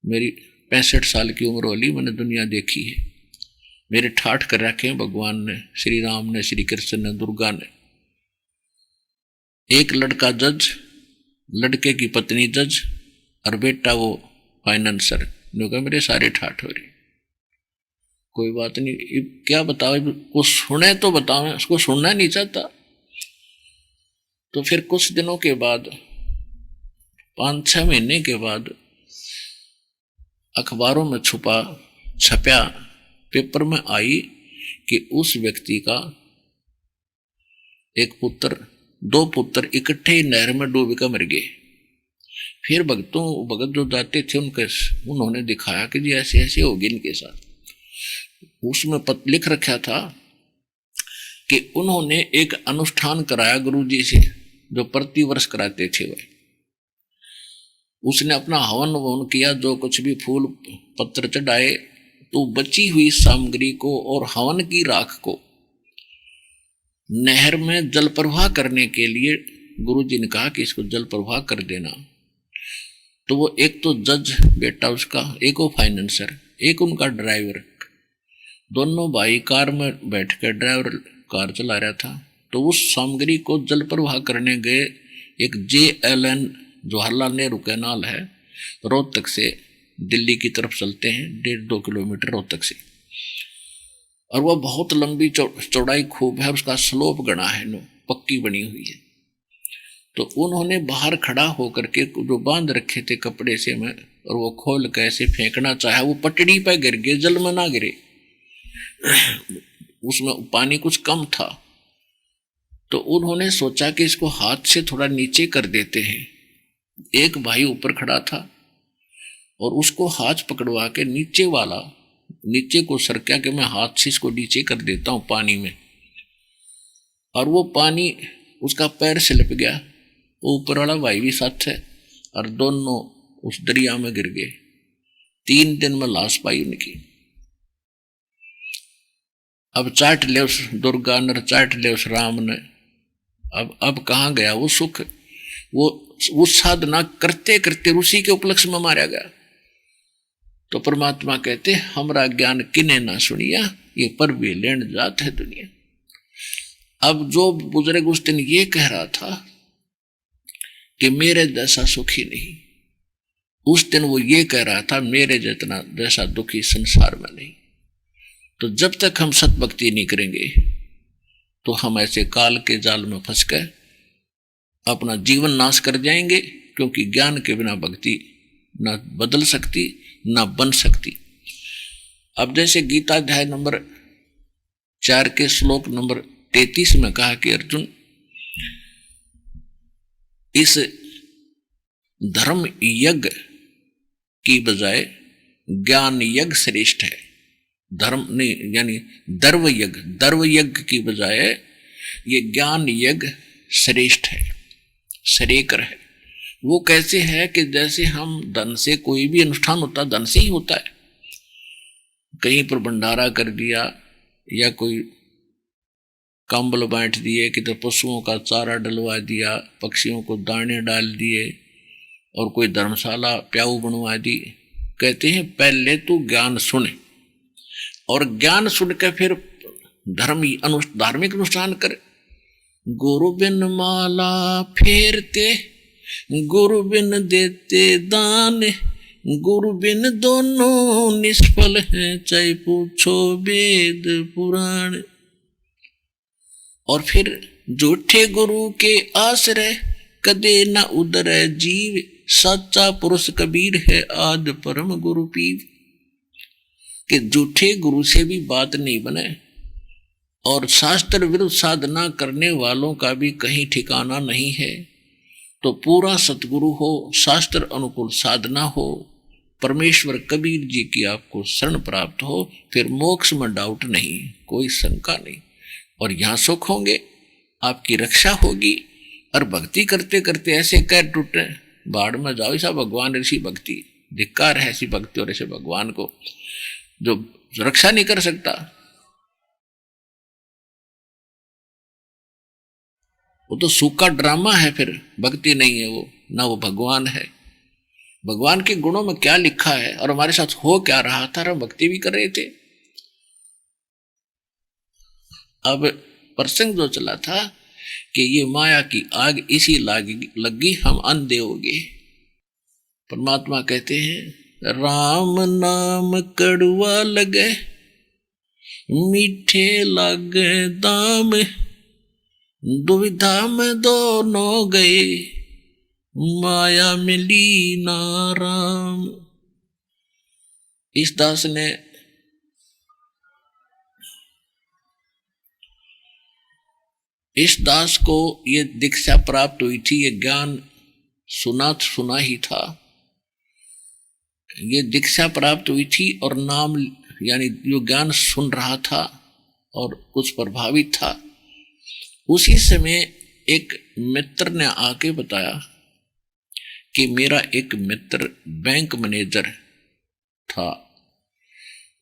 मेरी 65 साल की उम्र वाली, मैंने दुनिया देखी है, मेरे ठाठ कर रखे हैं भगवान ने, श्री राम ने, श्री कृष्ण ने, दुर्गा ने। एक लड़का जज, लड़के की पत्नी जज, और बेटा वो फाइनेंसर, जो कहा मेरे सारे ठाठ हो रहे। कोई बात नहीं, क्या बताओ, कुछ सुने तो बताओ, उसको सुनना नहीं चाहता। तो फिर कुछ दिनों के बाद, 5-6 महीने के बाद अखबारों में छपया, पेपर में आई कि उस व्यक्ति का एक पुत्र, 2 पुत्र इकट्ठे नहर में डूब कर मर गए। फिर भगत जो जाते थे उन्होंने दिखाया कि जी ऐसे ऐसे होगी इनके साथ। उसमें लिख रखा था कि उन्होंने एक अनुष्ठान कराया गुरुजी से, जो प्रतिवर्ष कराते थे वह। उसने अपना हवन ववन किया, जो कुछ भी फूल पत्र चढ़ाए, तो बची हुई सामग्री को और हवन की राख को नहर में जल प्रवाह करने के लिए गुरुजी ने कहा कि इसको जल प्रवाह कर देना। तो वो एक तो जज बेटा उसका, एक वो फाइनेंसर, एक उनका ड्राइवर, दोनों भाई कार में बैठकर, ड्राइवर कार चला रहा था, तो उस सामग्री को जल प्रवाह करने गए। एक JLN जवाहरलाल नेहरू कैनाल है, रोहतक से दिल्ली की तरफ चलते हैं 1.5-2 किलोमीटर रोहतक से, और वह बहुत लंबी चौड़ाई खूब है, उसका स्लोप गड़ा है, पक्की बनी हुई है। तो उन्होंने बाहर खड़ा होकर के जो बांध रखे थे कपड़े से में, और वो खोल के ऐसे फेंकना चाहा, वो पटड़ी पर गिर गए, जल में ना गिरे, उसमें पानी कुछ कम था। तो उन्होंने सोचा कि इसको हाथ से थोड़ा नीचे कर देते हैं। एक भाई ऊपर खड़ा था और उसको हाथ पकड़वा के नीचे को सरका के मैं हाथ से इसको नीचे कर देता हूं पानी में, और वो पानी उसका पैर स्लिप गया। वो ऊपर वाला भाई भी साथ है, और दोनों उस दरिया में गिर गए। 3 दिन में लाश पाई उनकी। अब चाट ले उस दुर्गा ने, चाट ले उस राम ने। अब कहाँ गया वो सुख? वो साधना करते करते ऋषि के उपलक्ष्य में मारा गया। तो परमात्मा कहते, हमरा ज्ञान किने ना सुनिया, ये पर भी लेन जात है दुनिया। अब जो बुजुर्ग उस दिन ये कह रहा था कि मेरे जैसा सुखी नहीं, उस दिन वो ये कह रहा था मेरे जैसा दुखी संसार में नहीं। तो जब तक हम सत भक्ति नहीं करेंगे तो हम ऐसे काल के जाल में फंस कर अपना जीवन नाश कर जाएंगे, क्योंकि ज्ञान के बिना भक्ति ना बदल सकती ना बन सकती। अब जैसे गीता अध्याय नंबर 4 के श्लोक नंबर 33 में कहा कि अर्जुन, इस धर्म यज्ञ की बजाय ज्ञान यज्ञ श्रेष्ठ है। धर्म नहीं, यानी दर्व यज्ञ की बजाय ये ज्ञान यज्ञ श्रेष्ठ है, श्रेकर है। वो कैसे है कि जैसे हम धन से, कोई भी अनुष्ठान होता धन से ही होता है। कहीं पर भंडारा कर दिया, या कोई कंबल बांट दिए, कि तो पशुओं का चारा डलवा दिया, पक्षियों को दाने डाल दिए, और कोई धर्मशाला प्याऊ बनवा दी। कहते हैं पहले तू ज्ञान सुने, और ज्ञान सुन के फिर धार्मिक अनुष्ठान कर। गुरु बिन माला फेरते, गुरु बिन देते दान, गुरु बिन दोनों निष्फल हैं, चाहे पूछो वेद पुराण। और फिर झूठे गुरु के आश्रय कदे न उदरै जीव, सच्चा पुरुष कबीर है आद परम गुरु पीव। कि झूठे गुरु से भी बात नहीं बने, और शास्त्र विरुद्ध साधना करने वालों का भी कहीं ठिकाना नहीं है। तो पूरा सतगुरु हो, शास्त्र अनुकूल साधना हो, परमेश्वर कबीर जी की आपको शरण प्राप्त हो, फिर मोक्ष में डाउट नहीं, कोई शंका नहीं। और यहाँ सुख होंगे, आपकी रक्षा होगी। और भक्ति करते करते ऐसे कैर टूटे, बाढ़ में जाओ। ऐसा भगवान ऋषि भक्ति, धिक्कार है ऐसी भक्ति और ऐसे भगवान को जो रक्षा नहीं कर सकता। वो तो सूखा ड्रामा है, फिर भक्ति नहीं है वो, ना वो भगवान है। भगवान के गुणों में क्या लिखा है और हमारे साथ हो क्या रहा था, हम भक्ति भी कर रहे थे। अब प्रसंग जो चला था कि ये माया की आग इसी लगी हम अंधे हो गए। परमात्मा कहते हैं, राम नाम कड़वा लगे, मीठे लगे दाम, दुविधा में दोनों गए, माया मिली ना राम। इस दास ने इस दास को ये दीक्षा प्राप्त हुई थी, ये ज्ञान सुना ही था, ये दीक्षा प्राप्त हुई थी और नाम यानी जो ज्ञान सुन रहा था और कुछ प्रभावित था, उसी समय एक मित्र ने आके बताया कि मेरा एक मित्र बैंक मैनेजर था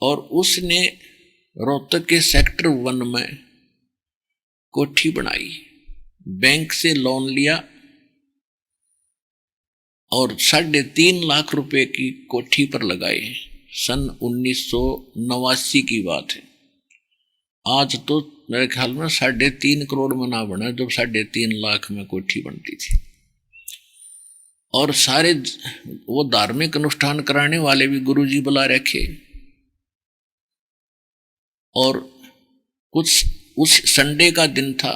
और उसने रोहतक के सेक्टर 1 में कोठी बनाई, बैंक से लोन लिया और 3.5 लाख रुपए की कोठी पर लगाए। सन 1989 की बात है। आज तो मेरे ख्याल में 3.5 करोड़ में ना बना जब 3.5 लाख में कोठी बनती थी। और सारे वो धार्मिक अनुष्ठान कराने वाले भी गुरुजी बुला रखे। और कुछ उस संडे का दिन था,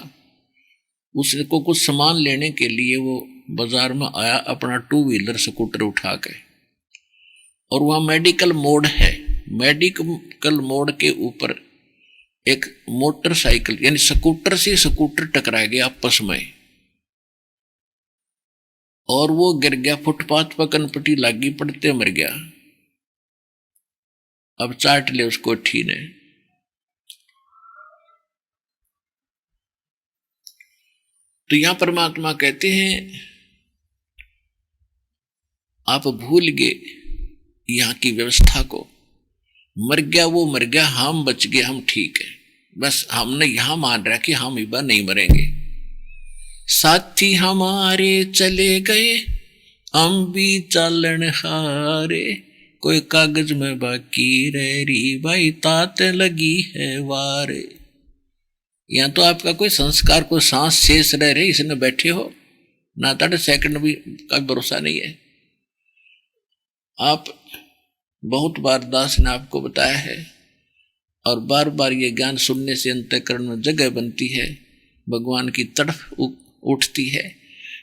उसको कुछ सामान लेने के लिए वो बाजार में आया अपना 2 व्हीलर स्कूटर उठा के, और वहाँ मेडिकल मोड़ है। मेडिकल मोड़ के ऊपर एक मोटरसाइकिल यानी स्कूटर से स्कूटर टकरा गया आपस में और वो गिर गया, फुटपाथ पर कनपटी लागी, पड़ते मर गया। अब चाट ले उस कोठी ने। तो यहां परमात्मा कहते हैं आप भूल गए यहां की व्यवस्था को। मर गया वो मर गया, हम बच गए, हम ठीक है। बस हमने यहां मान रहा कि हम इबा नहीं मरेंगे। साथी हमारे चले गए, हम भी चालन हारे, कोई कागज में बाकी रह रही भाई, तात लगी है वारे। या तो आपका कोई संस्कार, कोई सांस शेष रह रही, इसने बैठे हो ना, तड़ सेकंड भी का भरोसा नहीं है। आप बहुत बार दास ने आपको बताया है और बार बार ये ज्ञान सुनने से अंतःकरण में जगह बनती है, भगवान की तड़फ उठती है,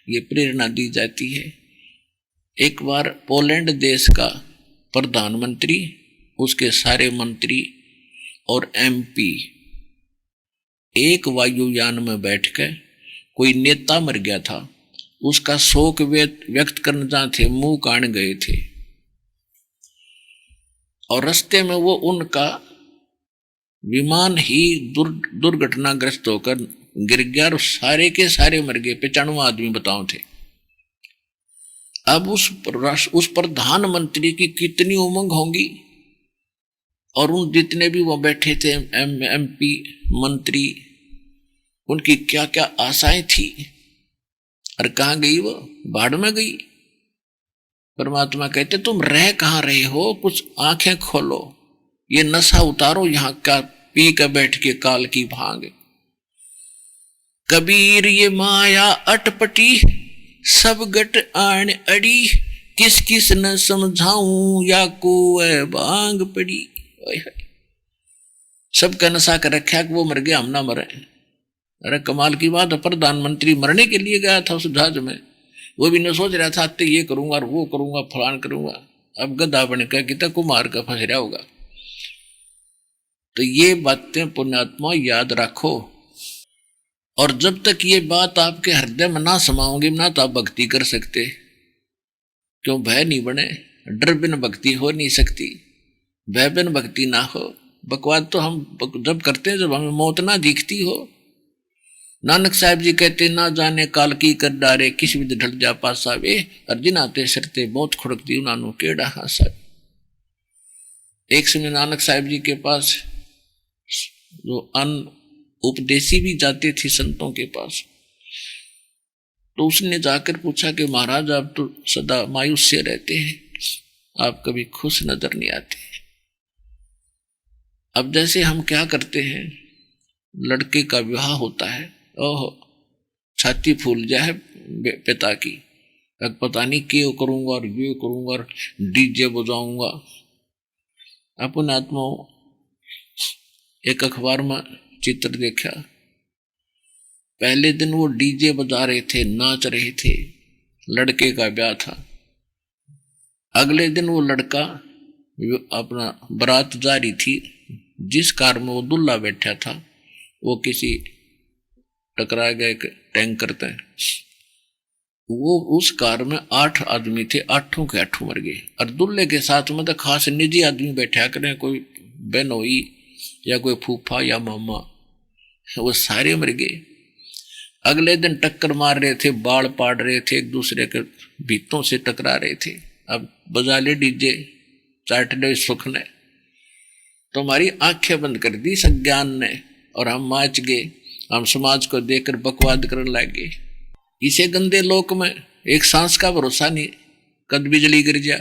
ये प्रेरणा दी जाती है। एक बार पोलैंड देश का प्रधानमंत्री, उसके सारे मंत्री और एमपी एक वायुयान में बैठकर, कोई नेता मर गया था, उसका शोक व्यक्त करने जहां थे, मुंह कान गए थे और रास्ते में वो उनका विमान ही दुर्घटनाग्रस्त होकर गिर गया और सारे के सारे मर गए। 95 आदमी बताओ थे। अब उस प्रधानमंत्री की कितनी उमंग होंगी और उन जितने भी वो बैठे थे एमपी मंत्री, उनकी क्या क्या आशाएं थी। और कहां गई वो? बाढ़ में गई। परमात्मा कहते तुम रह कहां रहे हो, कुछ आंखें खोलो, ये नशा उतारो यहां का, पी कर बैठ के काल की भांग। कबीर ये माया अटपटी, सब गट आन अड़ी, किस किस न समझाऊं या को भांग पड़ी। सबका नशा कर रखा कि वो मर गया, हम ना मरे। अरे कमाल की बात है, प्रधानमंत्री मरने के लिए गया था उस जहाज में, वो भी न सोच रहा था तो ये करूंगा और वो करूंगा, फलान करूंगा। अब गधा बनकर कितना कुमार का फंस रहा होगा। तो ये बातें पुण्यात्मा याद रखो, और जब तक ये बात आपके हृदय में ना समाओगे ना तो आप भक्ति कर सकते। क्यों? भय नहीं बने, डर बिन भक्ति हो नहीं सकती, भय बिन भक्ति ना हो। बकवाद तो हम जब करते हैं जब हमें मौत ना दिखती हो। नानक साहब जी कहते ना जाने काल की कर डारे, किस विध ढल जा पासा वे, अर्जुन आते सरते बहुत खुड़कती उन्होंने केड़ा हासा। एक समय नानक साहब जी के पास जो उपदेशी भी जाते थे संतों के पास, तो उसने जाकर पूछा कि महाराज आप तो सदा मायूस से रहते हैं, आप कभी खुश नजर नहीं आते। अब जैसे हम क्या करते हैं, लड़के का विवाह होता है, ओहो छाती फूल जाए पिता की, अब पता नहीं क्यों करूंगा और ये करूंगा और डीजे बजाऊंगा। अपन आत्मा एक अखबार में चित्र देखा, पहले दिन वो डीजे बजा रहे थे, नाच रहे थे, लड़के का ब्याह था। अगले दिन वो लड़का अपना बारात जा रही थी, जिस कार में वो दूल्हा बैठा था वो किसी टकरा गए टैंकर थे। वो उस कार में 8 आदमी थे, 8 के 8 मर गए। और दूल्हे के साथ में तो खास निजी आदमी बैठा करें, कोई बहनोई या कोई फूफा या मामा, वो सारे मर गए। अगले दिन टक्कर मार रहे थे, बाल पाड़ रहे थे, एक दूसरे के भीतों से टकरा रहे थे। अब बजा ले डीजे, चाट ले सुख ने, तो हमारी आंखें बंद कर दी सज्ञान ने, और हम माच गए। हम समाज को देखकर बकवाद करने लगे। इसे गंदे लोक में एक सांस का भरोसा नहीं, कद बिजली गिर जा,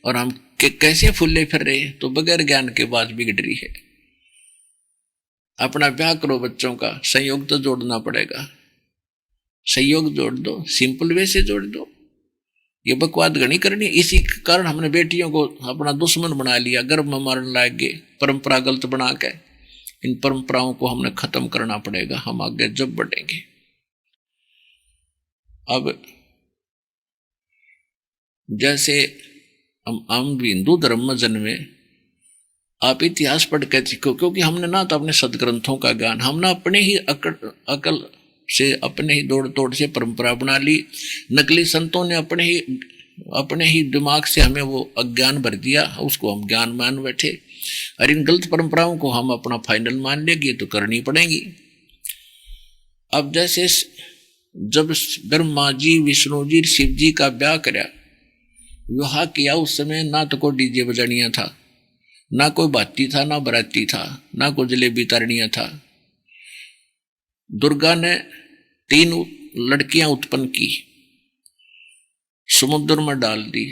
और हम कैसे फुल्ले फिर रहे, तो बगैर ज्ञान के बाद बिगड़ रही है। अपना ब्याह करो बच्चों का, संयोग तो जोड़ना पड़ेगा, संयोग जोड़ दो, सिंपल वे से जोड़ दो, ये बकवाद गणी करनी। इसी कारण हमने बेटियों को अपना दुश्मन बना लिया, गर्भ में मारने लग गए, परंपरा गलत बना के। इन परंपराओं को हमने खत्म करना पड़ेगा, हम आगे जब बढ़ेंगे। अब जैसे हम हिंदू धर्म में जन्मे, आप इतिहास पढ़ के सीखो, क्योंकि हमने ना तो अपने सदग्रंथों का ज्ञान, हमने अपने ही अकल से, अपने ही दौड़ तोड़ से परंपरा बना ली। नकली संतों ने अपने ही दिमाग से हमें वो अज्ञान भर दिया, उसको हम ज्ञान मान बैठे। और इन गलत परंपराओं को हम अपना फाइनल मान लेंगे तो करनी पड़ेगी। अब जैसे जब ब्रह्मा जी, विष्णु जी, शिव जी का ब्याह कराया, विवाह किया, उस समय ना तो कोई डीजे बजानिया था, ना कोई बाती था, ना बराती था, ना कोई जलेबी तारनिया था। दुर्गा ने 3 लड़कियां उत्पन्न की, समुद्र में डाल दी,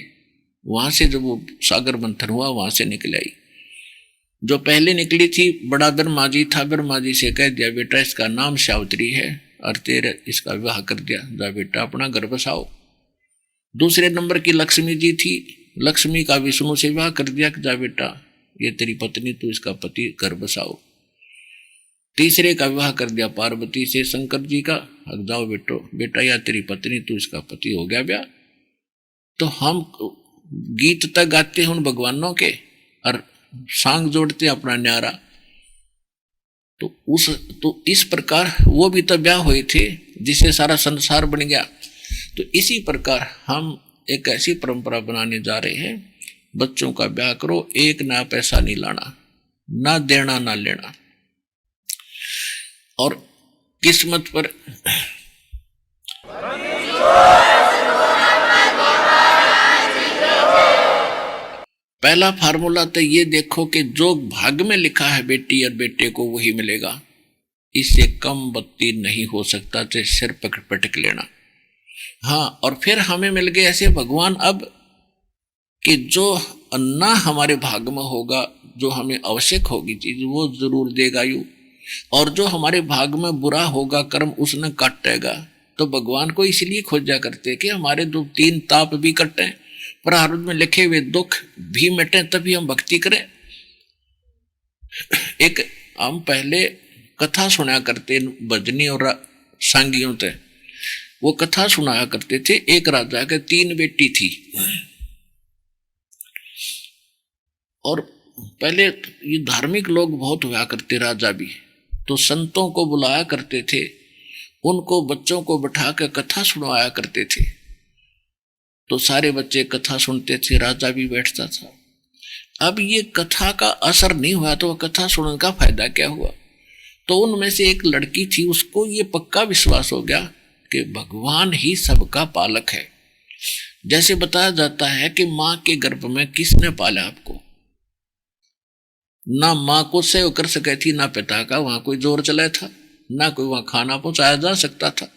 वहां से जब वो सागर मंथन हुआ, वहां से निकल आई। जो पहले निकली थी बड़ा ब्रह्मा जी था, ब्रह्मा जी से कह दिया बेटा इसका नाम सावित्री है, और तेरे इसका विवाह कर दिया, जा बेटा अपना घर बसाओ। दूसरे नंबर की लक्ष्मी जी थी, लक्ष्मी का विष्णु से विवाह कर दिया कि जा बेटा ये तेरी पत्नी, तू इसका पति, घर बसाओ। तीसरे का विवाह कर दिया पार्वती से, शंकर जी का, अब जाओ बेटा या तेरी पत्नी, तू इसका पति, हो गया ब्याह। तो हम गीत तक गाते हैं उन भगवानों के, और सांग जोड़ते अपना न्यारा। तो इस प्रकार वो भी तो ब्याह हुए थे जिससे सारा संसार बन गया। तो इसी प्रकार हम एक ऐसी परंपरा बनाने जा रहे हैं, बच्चों का ब्याह करो, एक ना पैसा नहीं लाना, ना देना ना लेना। और किस्मत पर पहला फार्मूला तो ये देखो कि जो भाग्य में लिखा है बेटी और बेटे को वही मिलेगा, इससे कम बत्ती नहीं हो सकता, चाहे सिर पटक लेना। हाँ, और फिर हमें मिल गए ऐसे भगवान अब कि जो अन्ना हमारे भाग्य में होगा, जो हमें आवश्यक होगी चीज, वो जरूर देगा यू, और जो हमारे भाग्य में बुरा होगा कर्म, उसने काटेगा। तो भगवान को इसलिए खोजा करते कि हमारे 2-3 ताप भी कटें, प्रारब्ध में लिखे हुए दुख भी मिटे, तभी हम भक्ति करें। एक हम पहले कथा सुना करते भजनी और सांगियों से, वो कथा सुनाया करते थे। एक राजा के 3 बेटी थी, और पहले ये धार्मिक लोग बहुत हुआ करते, राजा भी, तो संतों को बुलाया करते थे, उनको बच्चों को बैठा कर कथा सुनवाया करते थे। तो सारे बच्चे कथा सुनते थे, राजा भी बैठता था। अब ये कथा का असर नहीं हुआ तो कथा सुनने का फायदा क्या हुआ। तो उनमें से एक लड़की थी, उसको ये पक्का विश्वास हो गया कि भगवान ही सबका पालक है। जैसे बताया जाता है कि मां के गर्भ में किसने पाला आपको, ना मां को सेव कर सके थी, ना पिता का वहां कोई जोर चला था, ना कोई वहां खाना पहुंचाया जा सकता था।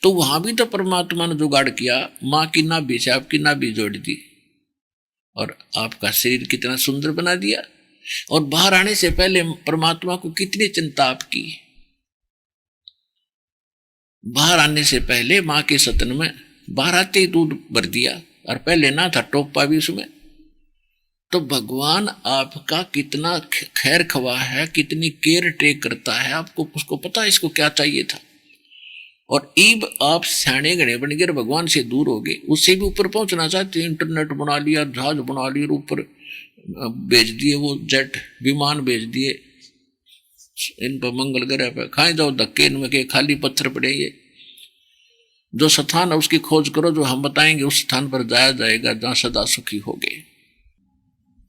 तो वहां भी तो परमात्मा ने जुगाड़ किया, मां की नाभि से आपकी नाभि जोड़ दी, और आपका शरीर कितना सुंदर बना दिया। और बाहर आने से पहले परमात्मा को कितनी चिंता आपकी, बाहर आने से पहले मां के सतन में बाहर आते ही दूध भर दिया, और पहले ना था टोपा भी उसमें। तो भगवान आपका कितना खैर खवा है, कितनी केयर टेक करता है, आपको उसको पता है इसको क्या चाहिए था। और ईब आप सियाने गणे बन गए, भगवान से दूर हो गए, उससे भी ऊपर पहुंचना चाहते, इंटरनेट बना लिया, जहाज बना लिया, ऊपर भेज दिए, वो जेट विमान भेज दिए, इन पर मंगल ग्रह पर खाए जाओ धक्के, इनमें के खाली पत्थर पड़े। ये जो स्थान है उसकी खोज करो, जो हम बताएंगे उस स्थान पर जाया जाएगा जहां सदा सुखी हो गए।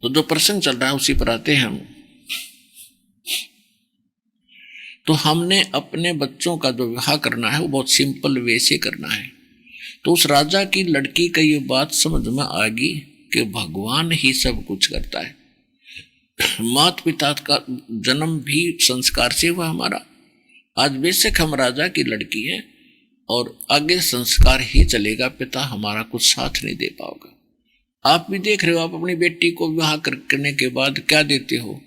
तो जो प्रसंग चल रहा है उसी पर आते हैं हम। तो हमने अपने बच्चों का जो विवाह करना है वो बहुत सिंपल वे से करना है। तो उस राजा की लड़की का ये बात समझ में आ गई कि भगवान ही सब कुछ करता है। माता पिता का जन्म भी संस्कार से हुआ हमारा। आज बेशक हम राजा की लड़की हैं और आगे संस्कार ही चलेगा, पिता हमारा कुछ साथ नहीं दे पाओगे। आप भी देख रहे हो, आप अपनी बेटी को विवाह करने के बाद क्या देते हो?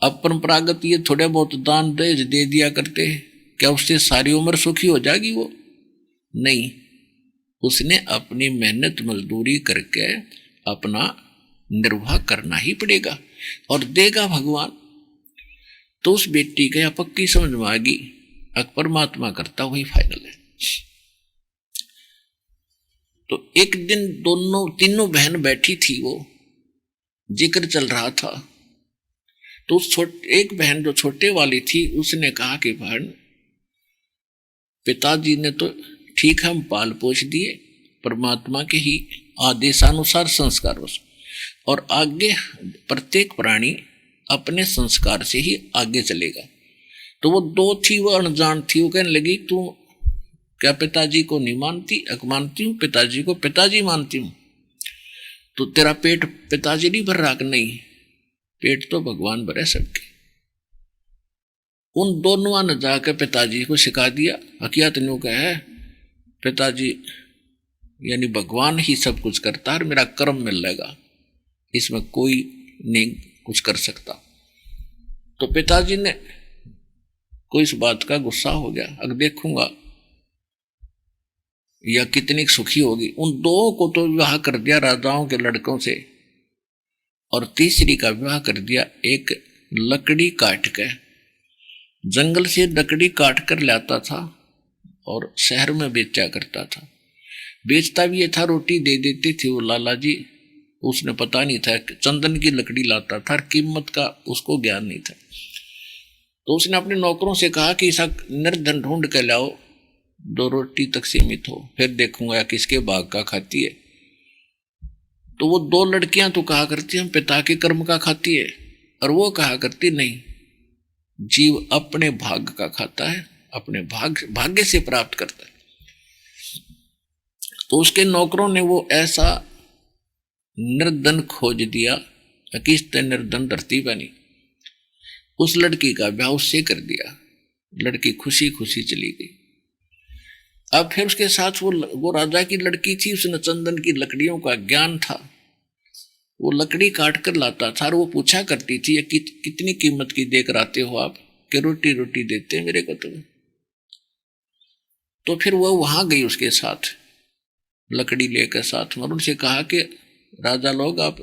अब परंपरागत ये थोड़े बहुत दान दहेज दे दिया करते हैं, क्या उससे सारी उम्र सुखी हो जाएगी वो? नहीं, उसने अपनी मेहनत मजदूरी करके अपना निर्वाह करना ही पड़ेगा और देगा भगवान। तो उस बेटी के पक्की समझ में आ गई, परमात्मा करता वही फाइनल है। तो एक दिन तीनों बहन बैठी थी, वो जिक्र चल रहा था। तो उस एक बहन जो छोटे वाली थी उसने कहा कि बहन, पिताजी ने तो ठीक हम पाल पोष दिए परमात्मा के ही आदेशानुसार संस्कार, और आगे प्रत्येक प्राणी अपने संस्कार से ही आगे चलेगा। तो वो दो थी, वो अनजान थी। वो कहने लगी, तू क्या पिताजी को नहीं मानती? मानती हूँ पिताजी को, पिताजी मानती हूँ। तो तेरा पेट पिताजी नहीं भर रहा? नहीं, पेट तो भगवान भरे सबके। उन दोनों ने जाकर पिताजी को सिखा दिया। हकीकत न्यू का है, पिताजी यानी भगवान ही सब कुछ करता है, मेरा कर्म मिल जाएगा, इसमें कोई नहीं कुछ कर सकता। तो पिताजी ने कोई इस बात का गुस्सा हो गया, अब देखूंगा या कितनी सुखी होगी। उन दो को तो विवाह कर दिया राजाओं के लड़कों से, और तीसरी का विवाह कर दिया एक लकड़ी काट के, जंगल से लकड़ी काट कर लाता था और शहर में बेचा करता था। बेचता भी ये था, रोटी दे देती थी वो लाला जी। उसने पता नहीं था, चंदन की लकड़ी लाता था, कीमत का उसको ज्ञान नहीं था। तो उसने अपने नौकरों से कहा कि ऐसा निर्धन ढूंढ के लाओ, 2 रोटी तक सीमित हो, फिर देखूंगा किसके बाग का खाती है। तो वो 2 लड़कियां तो कहा करती हम पिता के कर्म का खाती है, और वो कहा करती नहीं, जीव अपने भाग का खाता है, अपने भाग्य से प्राप्त करता है। तो उसके नौकरों ने वो ऐसा निर्धन खोज दिया, किस्त निर्धन धरती बनी। उस लड़की का ब्याह उससे कर दिया, लड़की खुशी खुशी चली गई। अब फिर उसके साथ वो राजा की लड़की थी, उसने चंदन की लकड़ियों का ज्ञान था, वो लकड़ी काट कर लाता था और वो पूछा करती थी, ये कितनी कीमत की देकर आते हो आप? कि रोटी रोटी देते हैं मेरे को तो फिर वो वहां गई उसके साथ लकड़ी लेकर साथ में, और उनसे कहा कि राजा लोग, आप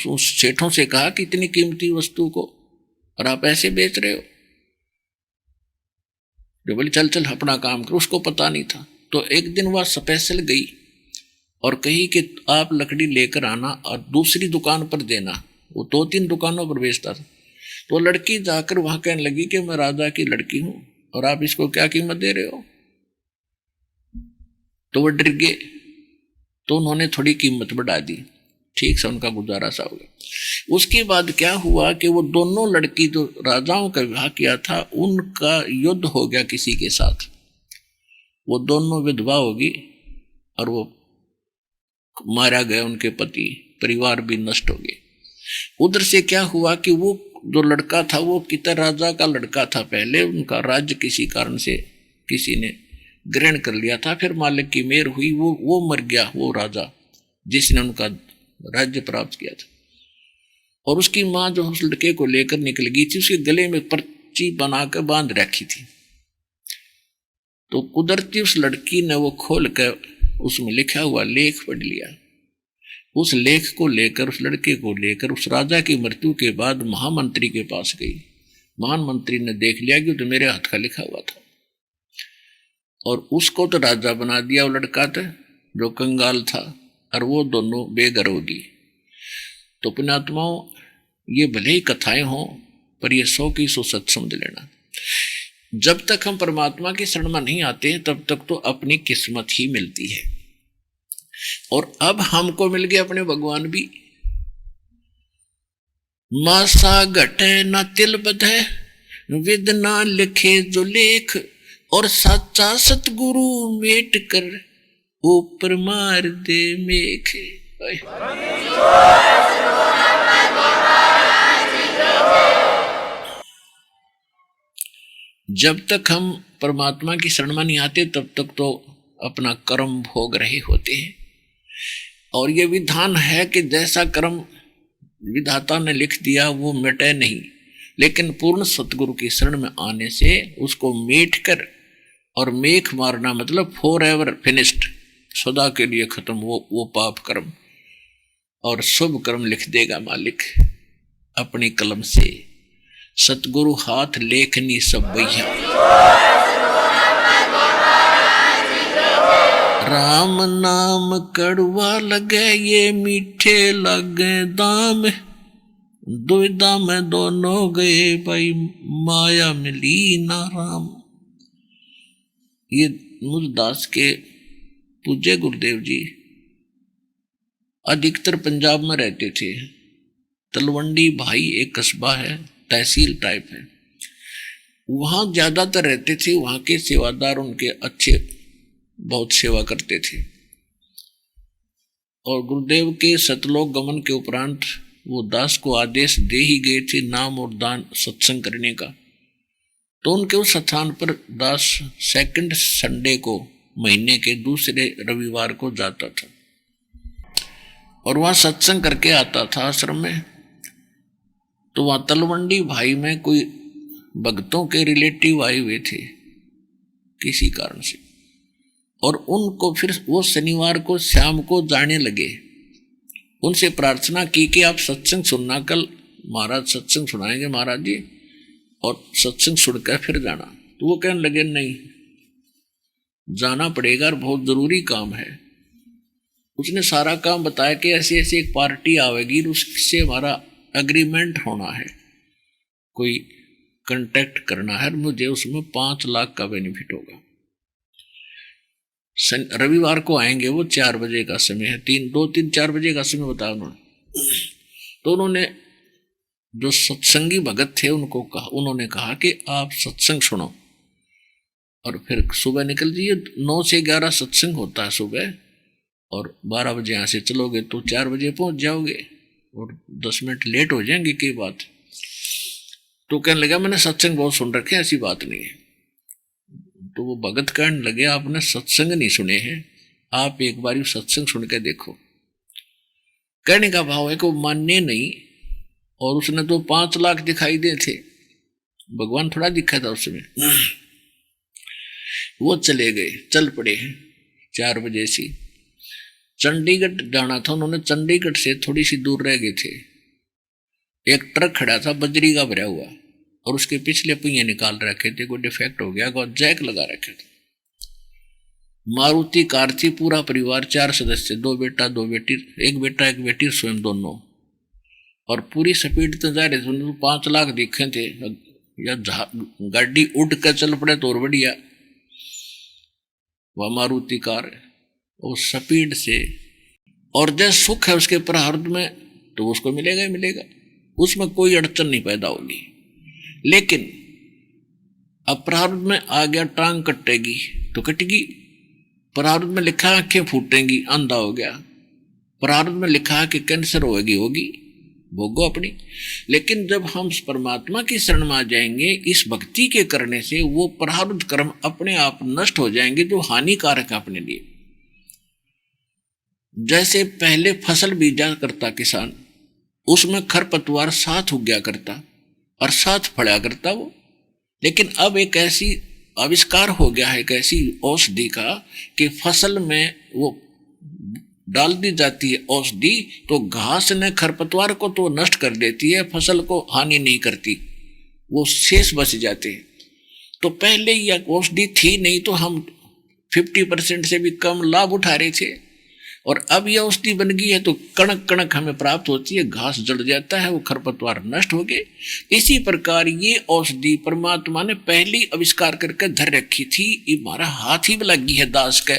उस सेठों से कहा कि इतनी कीमती वस्तु को और आप ऐसे बेच रहे हो? जो बोले चल चल अपना काम कर, उसको पता नहीं था। तो एक दिन वह स्पेशल गई और कही कि आप लकड़ी लेकर आना और दूसरी दुकान पर देना। वो 2-3 दुकानों पर बेचता था। तो लड़की जाकर वहां कहने लगी कि मैं राजा की लड़की हूं और आप इसको क्या कीमत दे रहे हो? तो वो डर गए, तो उन्होंने थोड़ी कीमत बढ़ा दी, ठीक से उनका गुजारा सा हो गया। उसके बाद क्या हुआ कि वो दोनों लड़की जो राजाओं का विवाह किया था, उनका युद्ध हो गया किसी के साथ, वो दोनों विधवा होगी और वो मारा गया, उनके पति परिवार भी नष्ट हो गए। उधर से क्या हुआ कि वो जो लड़का था वो कितर राजा का लड़का था, पहले उनका राज्य किसी कारण से किसी ने ग्रहण कर लिया था, फिर मालिक की मेहर हुई, वो मर गया, वो राजा जिसने उनका राज्य प्राप्त किया था। और उसकी माँ जो उस लड़के को लेकर निकल गई थी, उसके गले में पर्ची बनाकर बांध रखी थी। तो कुदरती उस लड़की ने वो खोल कर उसमें लिखा हुआ लेख पढ़ लिया। उस लेख को लेकर, उस लड़के को लेकर उस राजा की मृत्यु के बाद महामंत्री के पास गई। महामंत्री ने देख लिया कि तो मेरे हाथ का लिखा हुआ था, और उसको तो राजा बना दिया वो लड़का था जो कंगाल था, और वो दोनों बेघर होगी। तो पुण्यात्माओं, ये भले ही कथाएं हों पर ये 100 की 100 सच समझ लेना। जब तक हम परमात्मा की शरण में नहीं आते हैं तब तक तो अपनी किस्मत ही मिलती है। और अब हमको मिल गए अपने भगवान भी। मासा घटे न तिल बधे, वेदना लिखे जो लेख, और साचा सतगुरु मेट कर ऊपर मार दे मेख। जब तक हम परमात्मा की शरण में नहीं आते तब तक तो अपना कर्म भोग रहे होते हैं, और ये विधान है कि जैसा कर्म विधाता ने लिख दिया वो मिटे नहीं, लेकिन पूर्ण सतगुरु की शरण में आने से उसको मेट कर, और मेख मारना मतलब फॉर एवर फिनिश्ड, सदा के लिए खत्म वो पाप कर्म, और शुभ कर्म लिख देगा मालिक अपनी कलम से। सतगुरु हाथ लेखनी सब भैया, राम नाम कड़वा लगे ये मीठे लगे दाम, दुविधा में दोनों गए भाई माया मिली ना राम। ये मुरदास के पूज्य गुरुदेव जी अधिकतर पंजाब में रहते थे। तलवंडी भाई एक कस्बा है, तहसील टाइप है, वहां ज्यादातर रहते थे। वहां के सेवादार उनके अच्छे बहुत सेवा करते थे, और गुरुदेव के सतलोक गमन के उपरांत वो दास को आदेश दे ही गए थे नाम और दान सत्संग करने का। तो उनके उस स्थान पर दास सेकंड संडे को महीने के दूसरे रविवार को जाता था, और वहां सत्संग करके आता था आश्रम में। तो वहां तलवंडी भाई में कोई भक्तों के रिलेटिव आए हुए थे किसी कारण से, और उनको फिर वो शनिवार को शाम को जाने लगे। उनसे प्रार्थना की कि आप सत्संग सुनना, कल महाराज सत्संग सुनाएंगे महाराज जी, और सत्संग सुनकर फिर जाना। तो वो कहने लगे नहीं जाना पड़ेगा और बहुत जरूरी काम है। उसने सारा काम बताया कि ऐसे ऐसे एक पार्टी आवेगी, उससे हमारा एग्रीमेंट होना है, कोई कांटेक्ट करना है, मुझे उसमें 5 लाख का बेनिफिट होगा। रविवार को आएंगे, वो 4 बजे का समय है, 4 बजे का समय बताया उन्होंने। तो उन्होंने जो सत्संगी भगत थे उन्होंने कहा कि आप सत्संग सुनो, और फिर सुबह निकल जाइए। 9 से 11 सत्संग होता है सुबह, और 12 बजे यहाँ से चलोगे तो 4 बजे पहुंच जाओगे, और 10 मिनट लेट हो जाएंगे की बात। तो कहने लगा मैंने सत्संग बहुत सुन रखे, ऐसी बात नहीं है। तो वो भगत कहने लगे आपने सत्संग नहीं सुने हैं, आप एक बार सत्संग सुन के देखो। कहने का भाव है कि वो मानने नहीं, और उसने तो 5 लाख दिखाई दे थे, भगवान थोड़ा दिखा था उसमें। वो चले गए, चल पड़े 4 बजे से। चंडीगढ़ जाना था उन्होंने, चंडीगढ़ से थोड़ी सी दूर रह गए थे। एक ट्रक खड़ा था बजरी का भरा हुआ, और उसके पिछले पहिए निकाल रखे थे, कोई डिफेक्ट हो गया, कोई जैक लगा रखे थे। मारुति कार थी, पूरा परिवार 4 सदस्य, 2 बेटा 2 बेटी, एक बेटा एक बेटी, स्वयं दोनों, और पूरी स्पीड तो जा रहे थे। 5 लाख दिखे थे, या गाड़ी उड़ कर चल पड़े तो और बढ़िया। वह मारुति कार उस स्पीड से, और जैसे सुख है उसके प्रारब्ध में तो उसको मिलेगा ही मिलेगा, उसमें कोई अड़चन नहीं पैदा होगी। लेकिन अब प्रारब्ध में आ गया टांग कटेगी तो कटेगी, प्रारब्ध में लिखा आंखें फूटेंगी अंधा हो गया, प्रारब्ध में लिखा कि कैंसर होगी, भोगो अपनी। लेकिन जब हम परमात्मा की शरण में आ जाएंगे, इस भक्ति के करने से वो प्रारब्ध कर्म अपने आप नष्ट हो जाएंगे जो हानिकारक है अपने लिए। जैसे पहले फसल बीजा करता किसान, उसमें खरपतवार साथ उग गया करता और साथ फड़ा करता वो। लेकिन अब एक ऐसी आविष्कार हो गया है, एक ऐसी औषधि का कि फसल में वो डाल दी जाती है औषधि, तो घास ने खरपतवार को तो नष्ट कर देती है, फसल को हानि नहीं करती, वो शेष बच जाते हैं। तो पहले यह औषधि थी नहीं तो हम 50% से भी कम लाभ उठा रहे थे, और अब यह औषधि बन गई है तो कणक कणक हमें प्राप्त होती है, घास जड़ जाता है, वो खरपतवार नष्ट हो गए। इसी प्रकार ये औषधि परमात्मा ने पहली आविष्कार करके धर रखी थी, ये हमारा हाथ ही लगी है दास का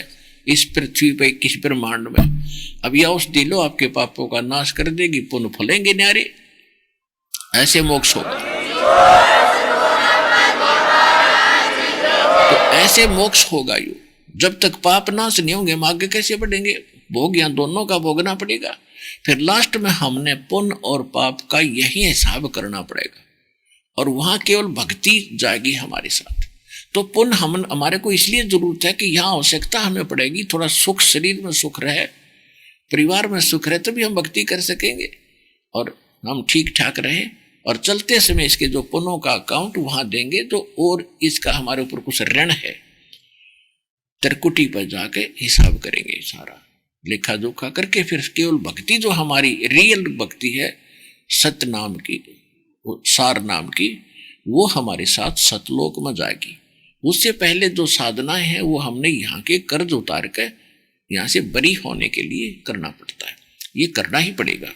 इस पृथ्वी पे, किस ब्रह्मांड में। अब यह औषधि लो, आपके पापों का नाश कर देगी, पुण्य फलेंगे न्यारे, ऐसे मोक्ष होगा। ऐसे मोक्ष होगा यू। जब तक पाप नाश नहीं होंगे हम आगे कैसे बढ़ेंगे? भोग यहाँ दोनों का भोगना पड़ेगा। फिर लास्ट में हमने पुण्य और पाप का यही हिसाब करना पड़ेगा, और वहां केवल भक्ति जाएगी हमारे साथ। तो पुण्य हमारे को इसलिए जरूरत है कि यहाँ आवश्यकता हमें पड़ेगी, थोड़ा सुख, शरीर में सुख रहे, परिवार में सुख रहे, तभी हम भक्ति कर सकेंगे और हम ठीक ठाक रहे। और चलते समय इसके जो पुण्यों का अकाउंट वहां देंगे तो और इसका हमारे ऊपर कुछ ऋण है, त्रिकुटी पर जाके हिसाब करेंगे, सारा लेखा जोखा करके फिर केवल भक्ति जो हमारी रियल भक्ति है, सत्य नाम की, सार नाम की, वो हमारे साथ सतलोक में जाएगी। उससे पहले जो साधनाएं हैं वो हमने यहाँ के कर्ज उतार कर यहाँ से बरी होने के लिए करना पड़ता है। ये करना ही पड़ेगा।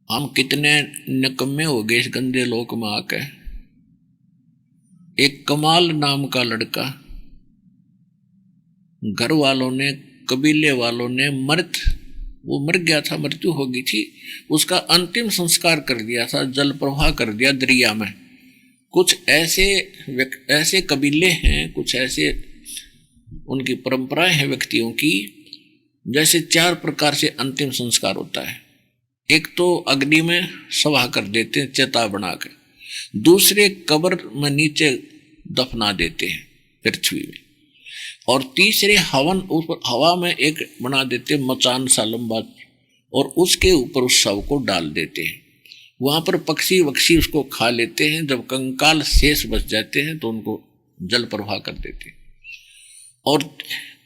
हम कितने निकम्मे हो गए इस गंदे लोक में आके। एक कमाल नाम का लड़का, घर वालों ने, कबीले वालों ने वो मर गया था, मृत्यु हो गई थी, उसका अंतिम संस्कार कर दिया था, जल प्रवाह कर दिया दरिया में। कुछ ऐसे कबीले हैं, कुछ ऐसे उनकी परंपराएं हैं व्यक्तियों की, जैसे 4 प्रकार से अंतिम संस्कार होता है। एक तो अग्नि में सवाह कर देते हैं चिता बना के, दूसरे कब्र में नीचे दफना देते हैं पृथ्वी में, और तीसरे हवा में एक बना देते हैं मचान सा लंबा, और उसके ऊपर उस शव को डाल देते हैं। वहां पर पक्षी वक्षी उसको खा लेते हैं। जब कंकाल शेष बच जाते हैं तो उनको जल प्रवाह कर देते हैं। और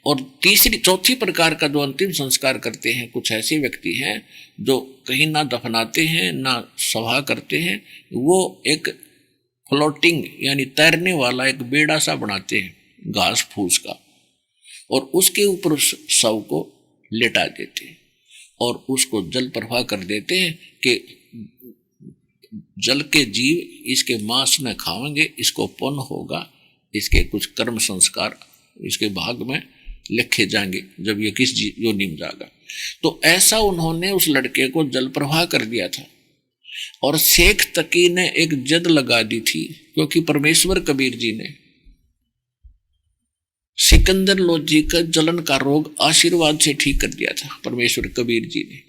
चौथी प्रकार का जो अंतिम संस्कार करते हैं, कुछ ऐसे व्यक्ति हैं जो कहीं ना दफनाते हैं ना सभा करते हैं, वो एक फ्लोटिंग यानी तैरने वाला एक बेड़ा सा बनाते हैं घास फूस का, और उसके ऊपर उस शव को लेटा देते हैं और उसको जल प्रवाह कर देते हैं कि जल के जीव इसके मांस में खाएंगे, इसको पुण्य होगा, इसके कुछ कर्म संस्कार इसके भाग में लिखे जाएंगे जब ये किस योनि में जाएगा। तो ऐसा उन्होंने उस लड़के को जल प्रवाह कर दिया था। और शेख तकी ने एक जद लगा दी थी, क्योंकि परमेश्वर कबीर जी ने सिकंदर लोधी का जलन का रोग आशीर्वाद से ठीक कर दिया था, परमेश्वर कबीर जी ने।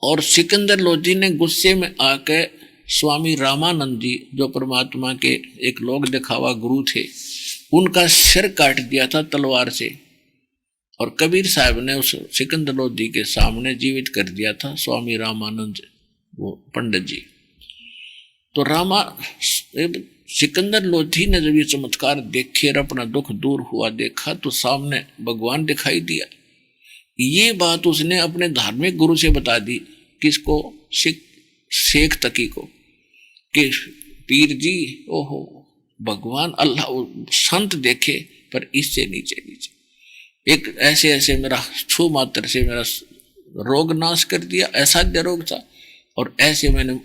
और सिकंदर लोधी ने गुस्से में आकर स्वामी रामानंद जी, जो परमात्मा के एक लोक दिखावा गुरु थे, उनका सिर काट दिया था तलवार से। और कबीर साहब ने उस सिकंदर लोधी के सामने जीवित कर दिया था स्वामी रामानंद वो पंडित जी। तो सिकंदर लोधी ने जब ये चमत्कार देखे और अपना दुख दूर हुआ देखा तो सामने भगवान दिखाई दिया। ये बात उसने अपने धार्मिक गुरु से बता दी, किसको? शेख तकी को, कि पीर जी, ओहो भगवान अल्लाह संत देखे पर इससे नीचे नीचे एक ऐसे मेरा छू मात्र से मेरा रोग नाश कर दिया, असाध्य रोग था, और ऐसे मैंने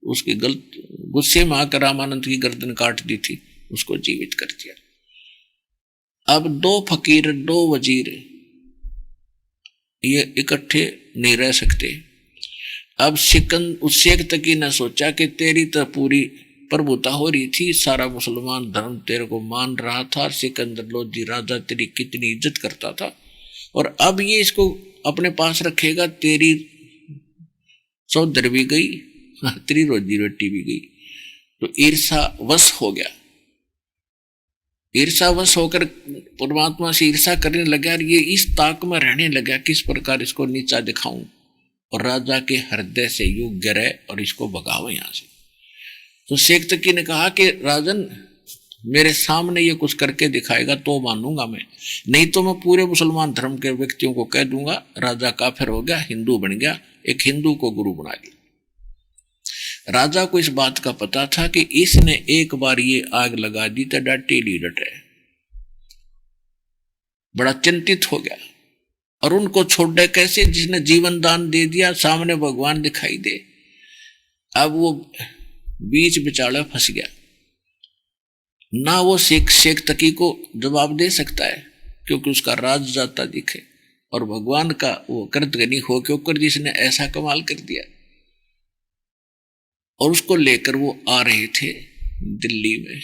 उसकी गुस्से में आकर रामानंद की गर्दन काट दी थी, उसको जीवित कर दिया। अब 2 फकीर 2 वजीर ये इकट्ठे नहीं रह सकते। अब उस शेख तकी ने सोचा कि तेरी तो पूरी प्रभुता हो रही थी, सारा मुसलमान धर्म तेरे को मान रहा था, सिकंदर लोधी राजा तेरी कितनी इज्जत करता था, और अब ये इसको अपने पास रखेगा, तेरी चौधर भी गई, तेरी रोजी रोटी भी गई। तो ईर्षा वश हो गया, ईर्षा वश होकर परमात्मा से ईर्षा करने लगा। ये इस ताक में रहने लगा, किस प्रकार इसको नीचा दिखाऊं, और राजा के हृदय से यूं गिरे और इसको भगाओ यहां से। तो शेख तकी ने कहा कि राजन, मेरे सामने ये कुछ करके दिखाएगा तो मानूंगा मैं, नहीं तो मैं पूरे मुसलमान धर्म के व्यक्तियों को कह दूंगा राजा काफिर हो गया, हिंदू बन गया, एक हिंदू को गुरु बना लिया। राजा को इस बात का पता था कि इसने एक बार ये आग लगा दी तो डटे ली डटे, बड़ा चिंतित हो गया। और उनको छोड़ दे कैसे, जिसने जीवन दान दे दिया, सामने भगवान दिखाई दे। अब वो बीच बिचाले फंस गया, ना वो शेख तकी को जवाब दे सकता है क्योंकि उसका राज जाता दिखे, और भगवान का वो कृतज्ञ हो क्योंकि जिसने ऐसा कमाल कर दिया। और उसको लेकर वो आ रहे थे दिल्ली में।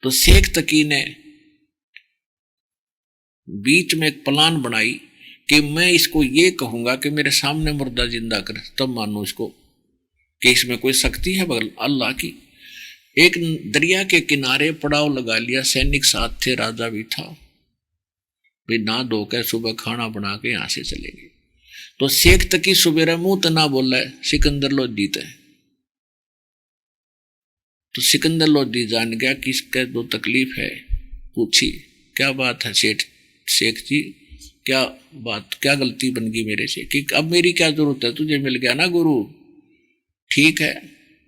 तो शेख तकी ने बीच में एक प्लान बनाई कि मैं इसको ये कहूंगा कि मेरे सामने मुर्दा जिंदा कर, तब मानो इसको कि इसमें कोई शक्ति है बगल अल्लाह की। एक दरिया के किनारे पड़ाव लगा लिया, सैनिक साथ थे, राजा भी था। वे ना धोकर सुबह खाना बना के यहां से चले गए। तो शेख तकी सुबेरा मुंह तो ना बोला है, सिकंदर लोधी थे। तो सिकंदर लोधी जान गया कि इसका दो तकलीफ है। पूछी क्या बात है शेख जी, क्या बात, क्या गलती बन गई मेरे से, कि अब मेरी क्या जरूरत है, तुझे मिल गया ना गुरु, ठीक है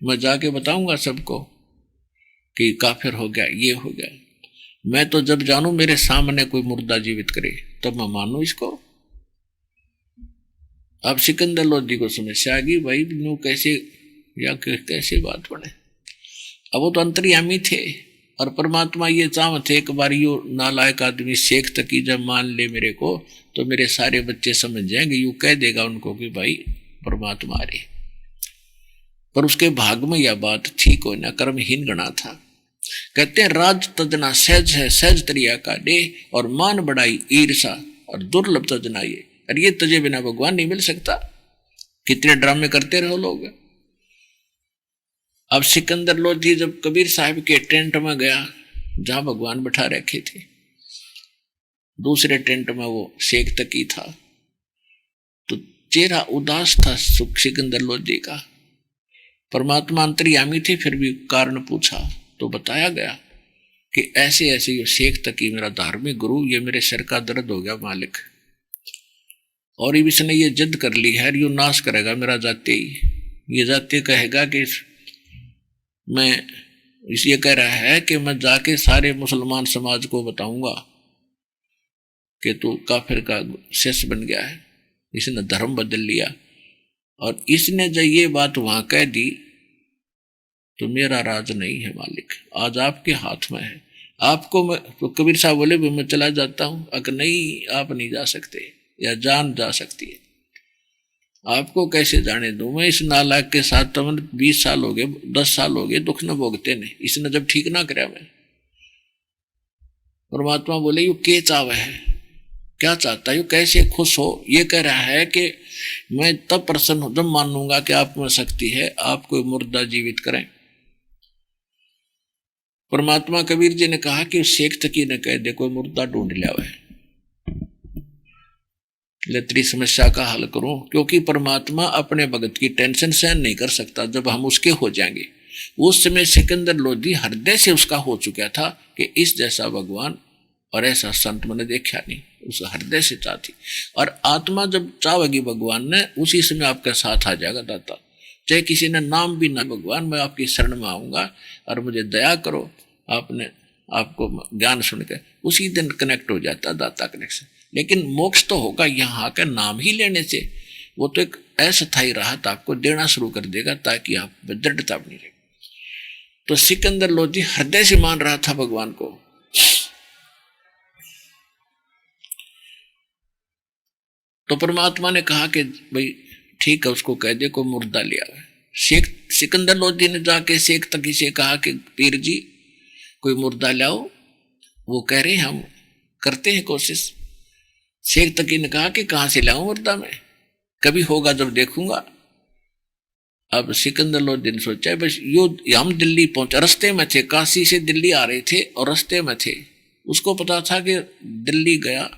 मैं जाके बताऊंगा सबको कि काफिर हो गया, ये हो गया। मैं तो जब जानू मेरे सामने कोई मुर्दा जीवित करे तब मैं मानू इसको। अब सिकंदर लोधी को समस्या आ गई, भाई न्यू कैसे या कैसे बात बने। अब वो तो अंतर्यामी थे और परमात्मा ये चाहते एक बार यो नालायक आदमी शेख तकी जब मान ले मेरे को तो मेरे सारे बच्चे समझ जाएंगे, यूं कह देगा उनको कि भाई परमात्मा आ रही। पर उसके भाग में यह बात ठीक हो ना, कर्महीन गणा था। कहते हैं राज तजना सहज है, सहज तरिया का डे, और मान बढ़ाई ईर्षा और दुर्लभ तजना ये। और ये तजे बिना भगवान नहीं मिल सकता। कितने ड्रामे करते रहो लोग। अब सिकंदर लोधी जब कबीर साहब के टेंट में गया जहां भगवान बैठा रखे थे, दूसरे टेंट में वो शेख तकी था, तो चेहरा उदास था सिकंदर लोधी का। परमात्मा अंतर्यामी थे, फिर भी कारण पूछा तो बताया गया कि ऐसे ऐसे ये शेख तकी मेरा धार्मिक गुरु, ये मेरे सिर का दर्द हो गया मालिक, और इसने ये जिद कर ली है, यो नाश करेगा मेरा जाते ही। ये जाते कहेगा कि मैं ये कह रहा है कि मैं जाके सारे मुसलमान समाज को बताऊंगा कि तू काफिर का शिष्य बन गया है, इसने धर्म बदल लिया। और इसने जब ये बात वहां कह दी तो मेरा राज नहीं है मालिक, आज आपके हाथ में है। आपको मैं तो कबीर साहब बोले भी मैं चला जाता हूं, अगर नहीं आप नहीं जा सकते, या जान जा सकती है, आपको कैसे जाने दूं मैं इस नालायक के साथ। तो 20 साल हो गए, 10 साल हो गए दुख न भोगते ने, इसने जब ठीक ना कराया मैं। परमात्मा बोले यू के चाव है, क्या चाहता है, यू कैसे खुश हो। ये कह रहा है कि मैं तब प्रसन्न हो जब मानूंगा कि आप में शक्ति है, आप कोई मुर्दा जीवित करें। परमात्मा कबीर जी ने कहा कि शेख तकी ने कह दे कोई मुर्दा ढूंढ लिया है, तेरी समस्या का हल करूं। क्योंकि परमात्मा अपने भगत की टेंशन सहन नहीं कर सकता जब हम उसके हो जाएंगे। उस समय सिकंदर लोधी हृदय से उसका हो चुका था कि इस जैसा भगवान और ऐसा संत मैंने देखा नहीं, उस हृदय से चाहती। और आत्मा जब चाहेगी भगवान ने, उसी समय आपके साथ आ जाएगा दाता। चाहे किसी ने नाम भी ना, भगवान मैं आपकी शरण में आऊंगा और मुझे दया करो, आपने आपको ज्ञान सुन के उसी दिन कनेक्ट हो जाता दाता कनेक्शन। लेकिन मोक्ष तो होगा यहाँ आकर नाम ही लेने से। वो तो एक अस्थायी राहत आपको देना शुरू कर देगा ताकि आप दृढ़ता बनी रहे। तो सिकंदर लोधी हृदय से मान रहा था भगवान को। तो परमात्मा ने कहा कि भाई ठीक है, उसको कह दे को मुर्दा लिया है। सिकंदर लोधी ने जाके शेख तकी से कहा कि पीर जी कोई मुर्दा लाओ। वो कह रहे हम करते हैं कोशिश। शेख तकी ने कहा कि कहां से लाऊं मुर्दा, में कभी होगा जब देखूंगा। अब सिकंदर लोधी ने सोचा बस यो हम दिल्ली पहुंचा, रास्ते में थे, काशी से दिल्ली आ रहे थे और रास्ते में थे। उसको पता था कि दिल्ली गया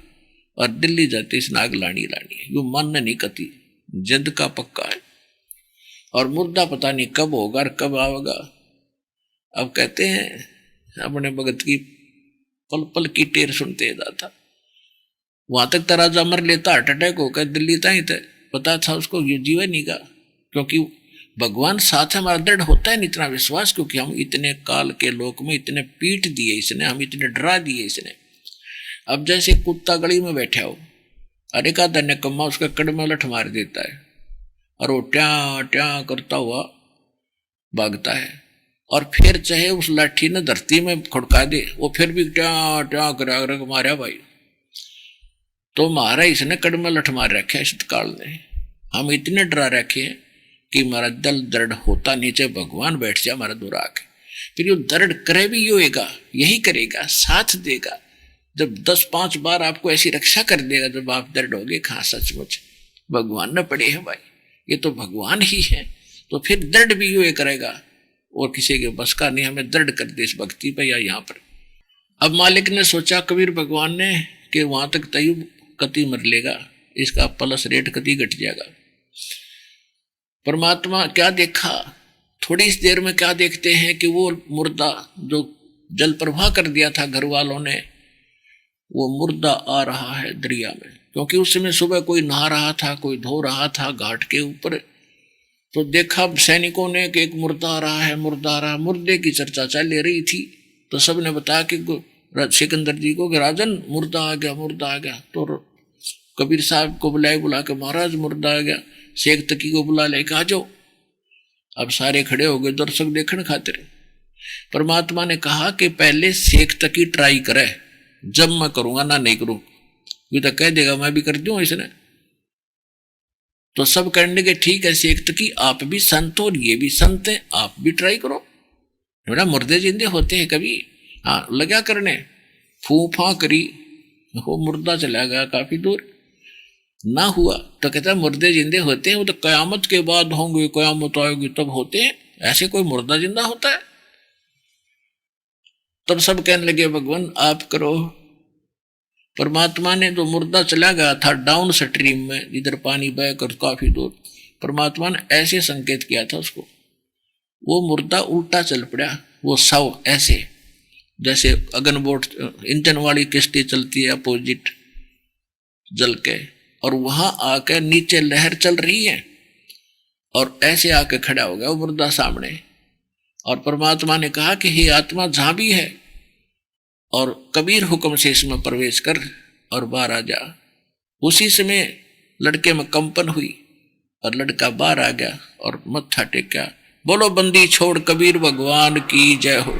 और दिल्ली जाते इस नाग लानी है, यो मन नहीं कती, जिद का पक्का है। और मुर्दा पता नहीं कब होगा और कब आवेगा। अब कहते हैं अपने भगत की पल पल की टेर सुनते जाता। वहां तक तो राजा मर लेता, हार्ट अटैक होकर दिल्ली तक थे, पता था उसको ये जीवन नहीं का। क्योंकि भगवान साथ हमारा दृढ़ होता है इतना विश्वास, क्योंकि हम इतने काल के लोक में इतने पीट दिए इसने, हम इतने डरा दिए इसने। अब जैसे कुत्ता गली में बैठा हो और एक आधा निकम्मा उसका कड़ में लठ मार देता है और वो ट्या ट्या करता हुआ भागता है, और फिर चाहे उस लाठी ने धरती में खुड़का दे वो फिर भी ट्या ट्या करा मारा भाई। तो मारा इसने कड़ में लठ मार रखा है इस काल ने। हम इतने डरा रखे हैं कि हमारा दल दृढ़ होता, नीचे भगवान बैठ जाए हमारा दूर आके। फिर यो दर्द करे भी योएगा, यही करेगा, साथ देगा। जब 10-5 बार आपको ऐसी रक्षा कर देगा, जब आप दर्द होगे, कहाँ सचमुच भगवान न पड़े हैं भाई, ये तो भगवान ही है। तो फिर दर्द भी योए करेगा और किसी के बस का नहीं, हमें दर्द कर दे इस भक्ति पर या यहाँ पर। अब मालिक ने सोचा, कबीर भगवान ने, कि वहां तक तयु कति मर लेगा, इसका प्लस रेट कति घट जाएगा। परमात्मा क्या देखा, थोड़ी इस देर में क्या देखते हैं कि वो मुर्दा जो जल प्रवाह कर दिया था घर वालों ने, वो मुर्दा आ रहा है दरिया में। क्योंकि उस समय सुबह कोई नहा रहा था, कोई धो रहा था घाट के ऊपर, तो देखा सैनिकों ने कि एक मुर्दा आ रहा है, मुर्दा आ रहा है। मुर्दे की चर्चा चल रही थी, तो सबने बताया कि सिकंदर जी को कि राजन मुर्दा आ गया, मुर्दा आ गया। तो कबीर साहब को बुला के, महाराज मुर्दा आ गया, शेख तकी को बुला लेके आ जाओ। अब सारे खड़े हो गए दर्शक देखने खातिर। परमात्मा ने कहा कि पहले शेख तकी ट्राई करे, जब मैं करूंगा ना नहीं करूं, ये तो कह देगा मैं भी कर दूं इसने। तो सब करने के ठीक है शेख तकी, आप भी संत हो और ये भी संत है, आप भी ट्राई करो। बेटा मुर्दे जिंदे होते हैं कभी, हाँ लगा करने। फूफा करी, वो मुर्दा चला गया काफी दूर, ना हुआ तो कहता मुर्दे जिंदे होते हैं, वो तो कयामत के बाद होंगे, कयामत आएगी तब होते हैं, ऐसे कोई मुर्दा जिंदा होता है। तब सब कहने लगे भगवान आप करो। परमात्मा ने जो मुर्दा चला गया था डाउन स्ट्रीम में, जिधर पानी बह कर काफी दूर, परमात्मा ने ऐसे संकेत किया था उसको, वो मुर्दा उल्टा चल पड़ा, वो सव ऐसे जैसे अगन बोट इंजन वाली किश्ती चलती है अपोजिट जल के, और वहां आकर नीचे लहर चल रही है और ऐसे आके खड़ा हो गया वो मुर्दा सामने। और परमात्मा ने कहा कि हे आत्मा जहां भी है, और कबीर हुक्म से इसमें प्रवेश कर और बाहर आ जा। उसी समय लड़के में कंपन हुई और लड़का बाहर आ गया और मत्था टेका, बोलो बंदी छोड़ कबीर भगवान की जय हो।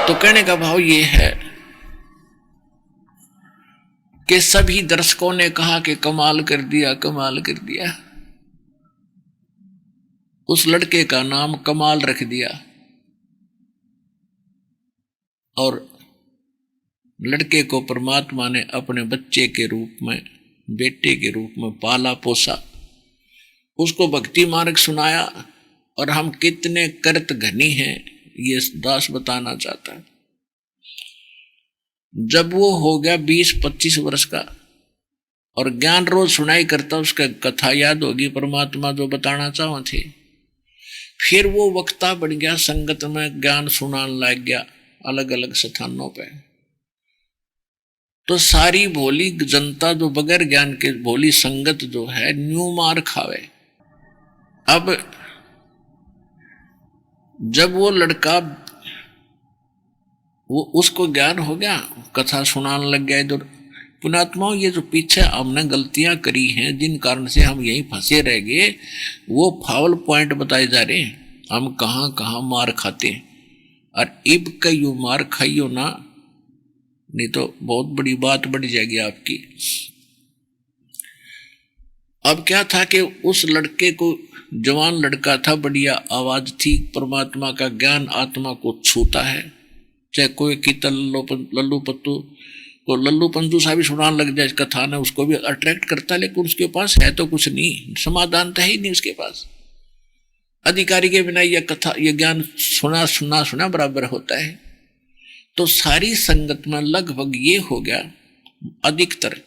तो कहने का भाव ये है कि सभी दर्शकों ने कहा कि कमाल कर दिया, कमाल कर दिया। उस लड़के का नाम कमाल रख दिया और लड़के को परमात्मा ने अपने बच्चे के रूप में, बेटे के रूप में पाला पोसा, उसको भक्ति मार्ग सुनाया। और हम कितने कर्त घनी हैं ये दास बताना चाहता है। जब वो हो गया 20-25 वर्ष का और ज्ञान रोज सुनाई करता, उसका कथा याद होगी परमात्मा जो बताना चाहो थे। फिर वो वक्ता बन गया, संगत में ज्ञान सुनाने लग गया अलग अलग स्थानों पे। तो सारी भोली जनता जो बगैर ज्ञान के भोली संगत जो है न्यू मार खावे। अब जब वो लड़का, वो उसको ज्ञान हो गया, कथा सुनाने लग गया इधर। पुणात्माओं ये जो पीछे हमने गलतियां करी हैं, जिन कारण से हम यहीं फंसे रह गए, वो फाउल पॉइंट बताए जा रहे हैं। हम कहाँ कहाँ मार खाते हैं, और इब कई मार खाइयो ना, नहीं तो बहुत बड़ी बात बढ़ जाएगी आपकी। अब क्या था कि उस लड़के को, जवान लड़का था, बढ़िया आवाज थी, परमात्मा का ज्ञान आत्मा को छूता है। चाहे कोई कीर्तन लल्लू पत्तू को लल्लू पंतु सा भी सुनाने लग जाए कथा ने, उसको भी अट्रैक्ट करता है, लेकिन उसके पास है तो कुछ नहीं, समाधान तो है ही नहीं उसके पास। अधिकारी के बिना यह कथा, यह ज्ञान सुना सुना सुना बराबर होता है। तो सारी संगत में लगभग ये हो गया अधिकतर,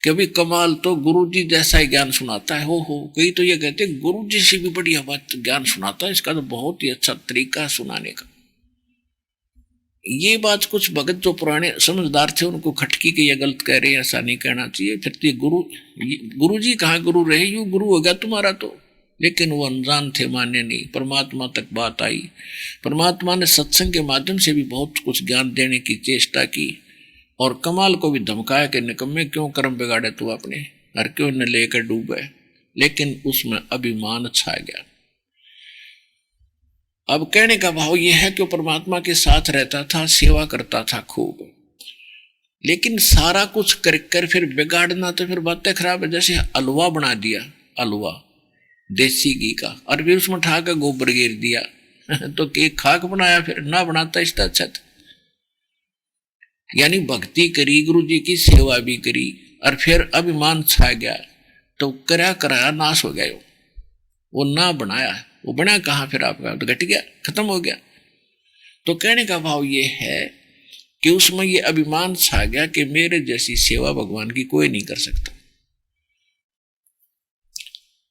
कभी कमाल तो गुरुजी जैसा ही ज्ञान सुनाता है। हो कई तो ये कहते हैं गुरुजी से भी बढ़िया बात ज्ञान सुनाता है, इसका तो बहुत ही अच्छा तरीका है सुनाने का। ये बात कुछ भगत जो पुराने समझदार थे उनको खटकी के ये गलत कह रहे हैं, ऐसा नहीं कहना चाहिए। फिर तो गुरु जी कहाँ गुरु रहे, यू गुरु हो गया तुम्हारा तो। लेकिन वो अनजान थे, माने नहीं, परमात्मा तक बात आई। परमात्मा ने सत्संग के माध्यम से भी बहुत कुछ ज्ञान देने की चेष्टा की, और कमाल को भी धमकाया कि निकम्मे क्यों कर्म बिगाड़े तू अपने, और क्यों न लेकर डूबे। लेकिन उसमें अभिमान छा गया। अब कहने का भाव यह है कि परमात्मा के साथ रहता था, सेवा करता था खूब, लेकिन सारा कुछ कर फिर बिगाड़ना तो फिर बातें खराब है। जैसे हलवा बना दिया, हलवा देसी घी का, और फिर उसमें ठा कर गोबर गिर दिया तो के खाक बनाया, फिर ना बनाता इसका अच्छा था। यानी भक्ति करी, गुरु जी की सेवा भी करी, और फिर अभिमान छा गया तो करा कराया नाश हो गया। वो ना बनाया, वो बना कहाँ फिर आपका, तो घट गया, खत्म हो गया। तो कहने का भाव ये है कि उसमें ये अभिमान छा गया कि मेरे जैसी सेवा भगवान की कोई नहीं कर सकता।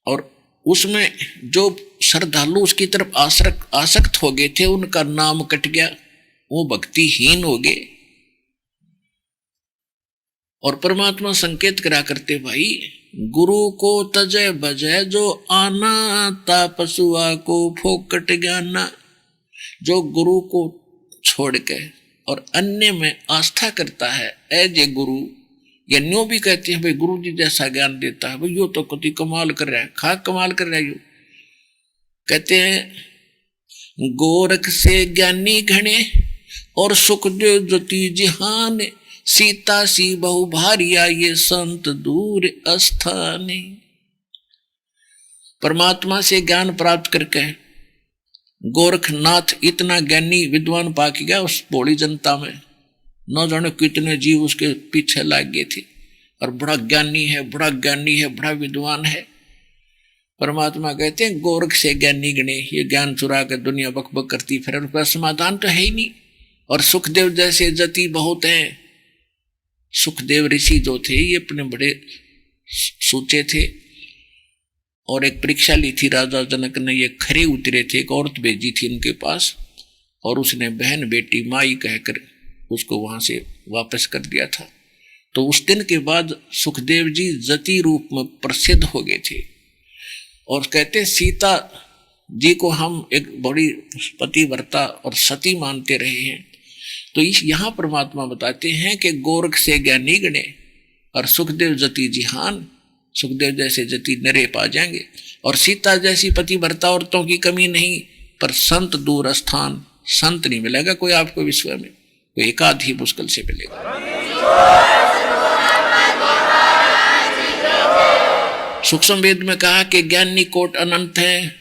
और उसमें जो श्रद्धालु उसकी तरफ आसक्त हो गए थे, उनका नाम कट गया, वो भक्तिहीन हो गए। और परमात्मा संकेत करा करते, भाई गुरु को तजय बजय जो आना, तापसुआ को फोकट ज्ञाना। जो गुरु को छोड़ के और अन्य में आस्था करता है, एज ए गुरु, या न्यू भी कहते हैं भाई गुरु जी जैसा ज्ञान देता है, भाई यो तो कति कमाल कर रहा है, खाक कमाल कर रहा है। यो कहते हैं गोरख से ज्ञानी घने और सुखदेव ज्योति जिहान, सीता सी बहु भारिया ये संत दूर अस्थाने। परमात्मा से ज्ञान प्राप्त करके गोरखनाथ इतना ज्ञानी विद्वान पाक गया उस भोली जनता में, न जाने कितने जीव उसके पीछे लग गए थे, और बड़ा ज्ञानी है, बड़ा ज्ञानी है, बड़ा विद्वान है। परमात्मा कहते हैं गोरख से ज्ञानी गणे, ये ज्ञान चुरा कर दुनिया बकबक करती फिर, उनका समाधान तो है ही नहीं। और सुखदेव जैसे जति बहुत हैं। सुखदेव ऋषि जो थे ये अपने बड़े सोचे थे, और एक परीक्षा ली थी राजा जनक ने, ये खरे उतरे थे, एक औरत भेजी थी उनके पास, और उसने बहन बेटी माई कहकर उसको वहां से वापस कर दिया था। तो उस दिन के बाद सुखदेव जी जति रूप में प्रसिद्ध हो गए थे। और कहते सीता जी को हम एक बड़ी पतिव्रता और सती मानते रहे हैं। तो इस यहाँ परमात्मा बताते हैं कि गोरख से ज्ञानी गणे और सुखदेव जति जिहान, सुखदेव जैसे जति नरे पा जाएंगे, और सीता जैसी पतिव्रता औरतों की कमी नहीं, पर संत दूर स्थान, संत नहीं मिलेगा कोई आपको विश्व में, कोई एक आध ही मुश्किल से मिलेगा। सूक्ष्म वेद में कहा कि ज्ञानी कोट अनंत है,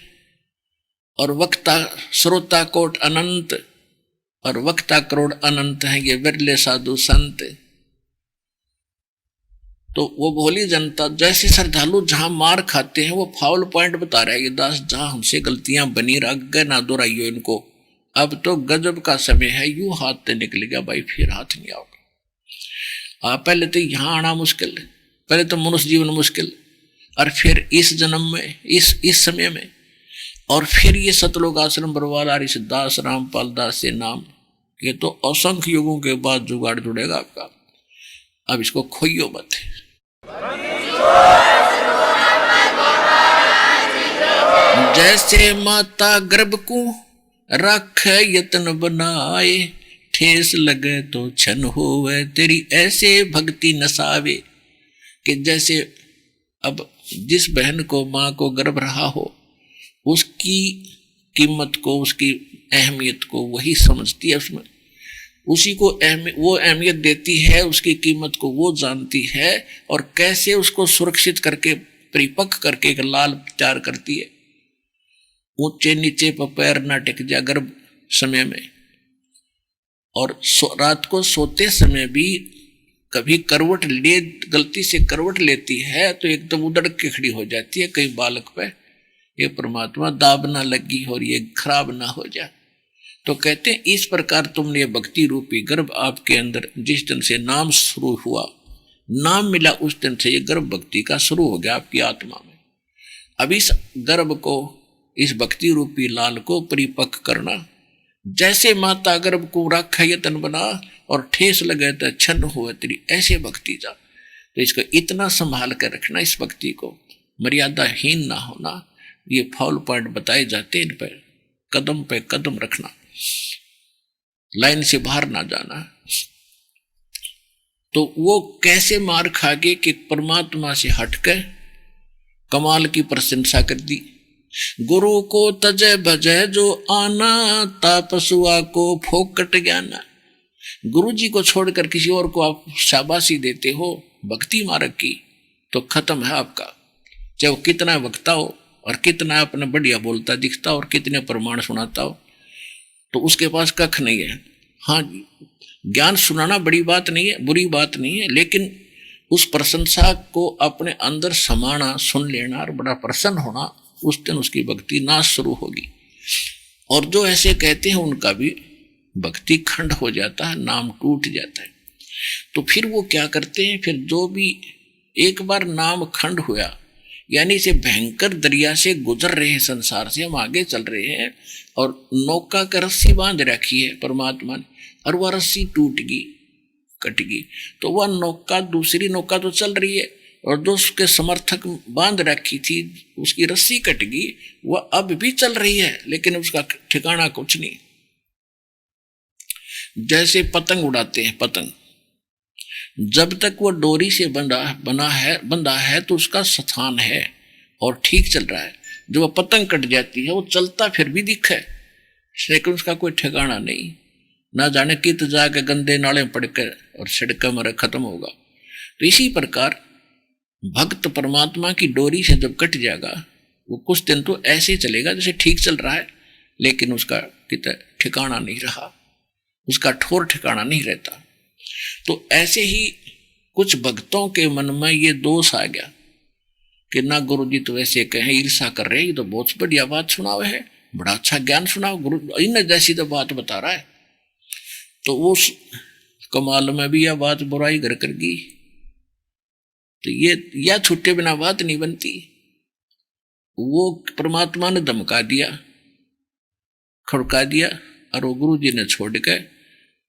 और वक्ता श्रोता कोट अनंत, और वक्ता करोड़ अनंत है, ये विरले साधु संत। तो वो भोली जनता जैसे श्रद्धालु जहां मार खाते हैं, वो फाउल पॉइंट बता रहा है ये दास, जहां हमसे गलतियां बनी रह ना दोहराइयो इनको, अब तो गजब का समय है, यूं हाथ से निकल गया भाई, फिर हाथ नहीं आओगे। पहले तो यहां आना मुश्किल, पहले तो मनुष्य जीवन मुश्किल, और फिर इस जन्म में, इस समय में, और फिर ये सतलोक आश्रम बरवाला ऋषिदास रामपाल दास से नाम, ये तो असंख्य युगों के बाद जुगाड़ जुड़ेगा आपका। अब इसको खोइयो मत। जैसे माता गर्भ को रख यत्न बनाए, ठेस लगे तो छन होवे तेरी ऐसे भक्ति नसावे। कि जैसे अब जिस बहन को माँ को गर्भ रहा हो, उसकी कीमत को, उसकी अहमियत को वही समझती है, उसमें उसी को वो अहमियत देती है, उसकी कीमत को वो जानती है, और कैसे उसको सुरक्षित करके परिपक्व करके एक लाल तैयार करती है। ऊंचे नीचे पर पैर ना टिक जा गर्भ समय में, और रात को सोते समय भी कभी करवट ले, गलती से करवट लेती है तो एकदम उधड़ के खड़ी हो जाती है कहीं बालक पे, ये परमात्मा दाब ना लगी और ये खराब ना हो जाए। तो कहते हैं इस प्रकार तुमने ये भक्ति रूपी गर्भ आपके अंदर, जिस दिन से नाम शुरू हुआ, नाम मिला, उस दिन से ये गर्भ भक्ति का शुरू हो गया आपकी आत्मा में। अब इस गर्भ को, इस भक्ति रूपी लाल को परिपक्व करना, जैसे माता गर्भ को रखा यतन बना और ठेस लगे तो छन्न हुआ तेरी ऐसे भक्ति जा। तो इसको इतना संभाल कर रखना, इस भक्ति को मर्यादाहीन ना होना, ये फाउल पॉइंट बताए जाते हैं, इन पर कदम पे कदम रखना, लाइन से बाहर ना जाना। तो वो कैसे मार खा गए कि परमात्मा से हटकर कमाल की प्रशंसा कर दी। गुरु को तजय भजय जो आना, तापसुआ को फोकट ज्ञाना। गुरु जी को छोड़कर किसी और को आप शाबाशी देते हो भक्ति मार्ग की, तो खत्म है आपका, चाहे वो कितना वक्ता हो और कितना अपने बढ़िया बोलता दिखता और कितने प्रमाण सुनाता हो, तो उसके पास कख नहीं है। हाँ, ज्ञान सुनाना बड़ी बात नहीं है, बुरी बात नहीं है, लेकिन उस प्रशंसा को अपने अंदर समाना, सुन लेना और बड़ा प्रसन्न होना, उस दिन उसकी भक्ति नाश शुरू होगी। और जो ऐसे कहते हैं उनका भी भक्ति खंड हो जाता है, नाम टूट जाता है। तो फिर वो क्या करते हैं, फिर जो भी एक बार नाम खंड हुआ, यानी से भयंकर दरिया से गुजर रहे हैं, संसार से हम आगे चल रहे हैं और नौका का रस्सी बांध रखी है परमात्मा ने, और वह रस्सी टूट गई, कट गई, तो वह नौका, दूसरी नौका तो चल रही है और जो उसके समर्थक बांध रखी थी उसकी रस्सी कट गई, वह अब भी चल रही है लेकिन उसका ठिकाना कुछ नहीं। जैसे पतंग उड़ाते हैं, पतंग जब तक वो डोरी से बंधा है तो उसका स्थान है और ठीक चल रहा है। जब वो पतंग कट जाती है वो चलता फिर भी दिखे, लेकिन उसका कोई ठिकाना नहीं, ना जाने कित जाके गंदे नाले पड़कर और सड़क मर खत्म होगा। तो इसी प्रकार भक्त परमात्मा की डोरी से जब कट जाएगा, वो कुछ दिन तो ऐसे चलेगा जैसे ठीक चल रहा है, लेकिन उसका कितना ठिकाना नहीं रहा, उसका ठोर ठिकाना नहीं रहता। तो ऐसे ही कुछ भक्तों के मन में ये दोष आ गया कि ना गुरु जी तो ऐसे कहें, ईर्षा कर रहे हैं, ये तो बहुत बढ़िया बात सुनाओ है, बड़ा अच्छा ज्ञान सुनाओ, गुरु इन जैसी तो बात बता रहा है। तो वो कमाल में भी यह बात बुराई घर कर गई, तो ये या छुट्टे बिना बात नहीं बनती। वो परमात्मा ने धमका दिया, खड़का दिया, और वो गुरु जी ने छोड़ के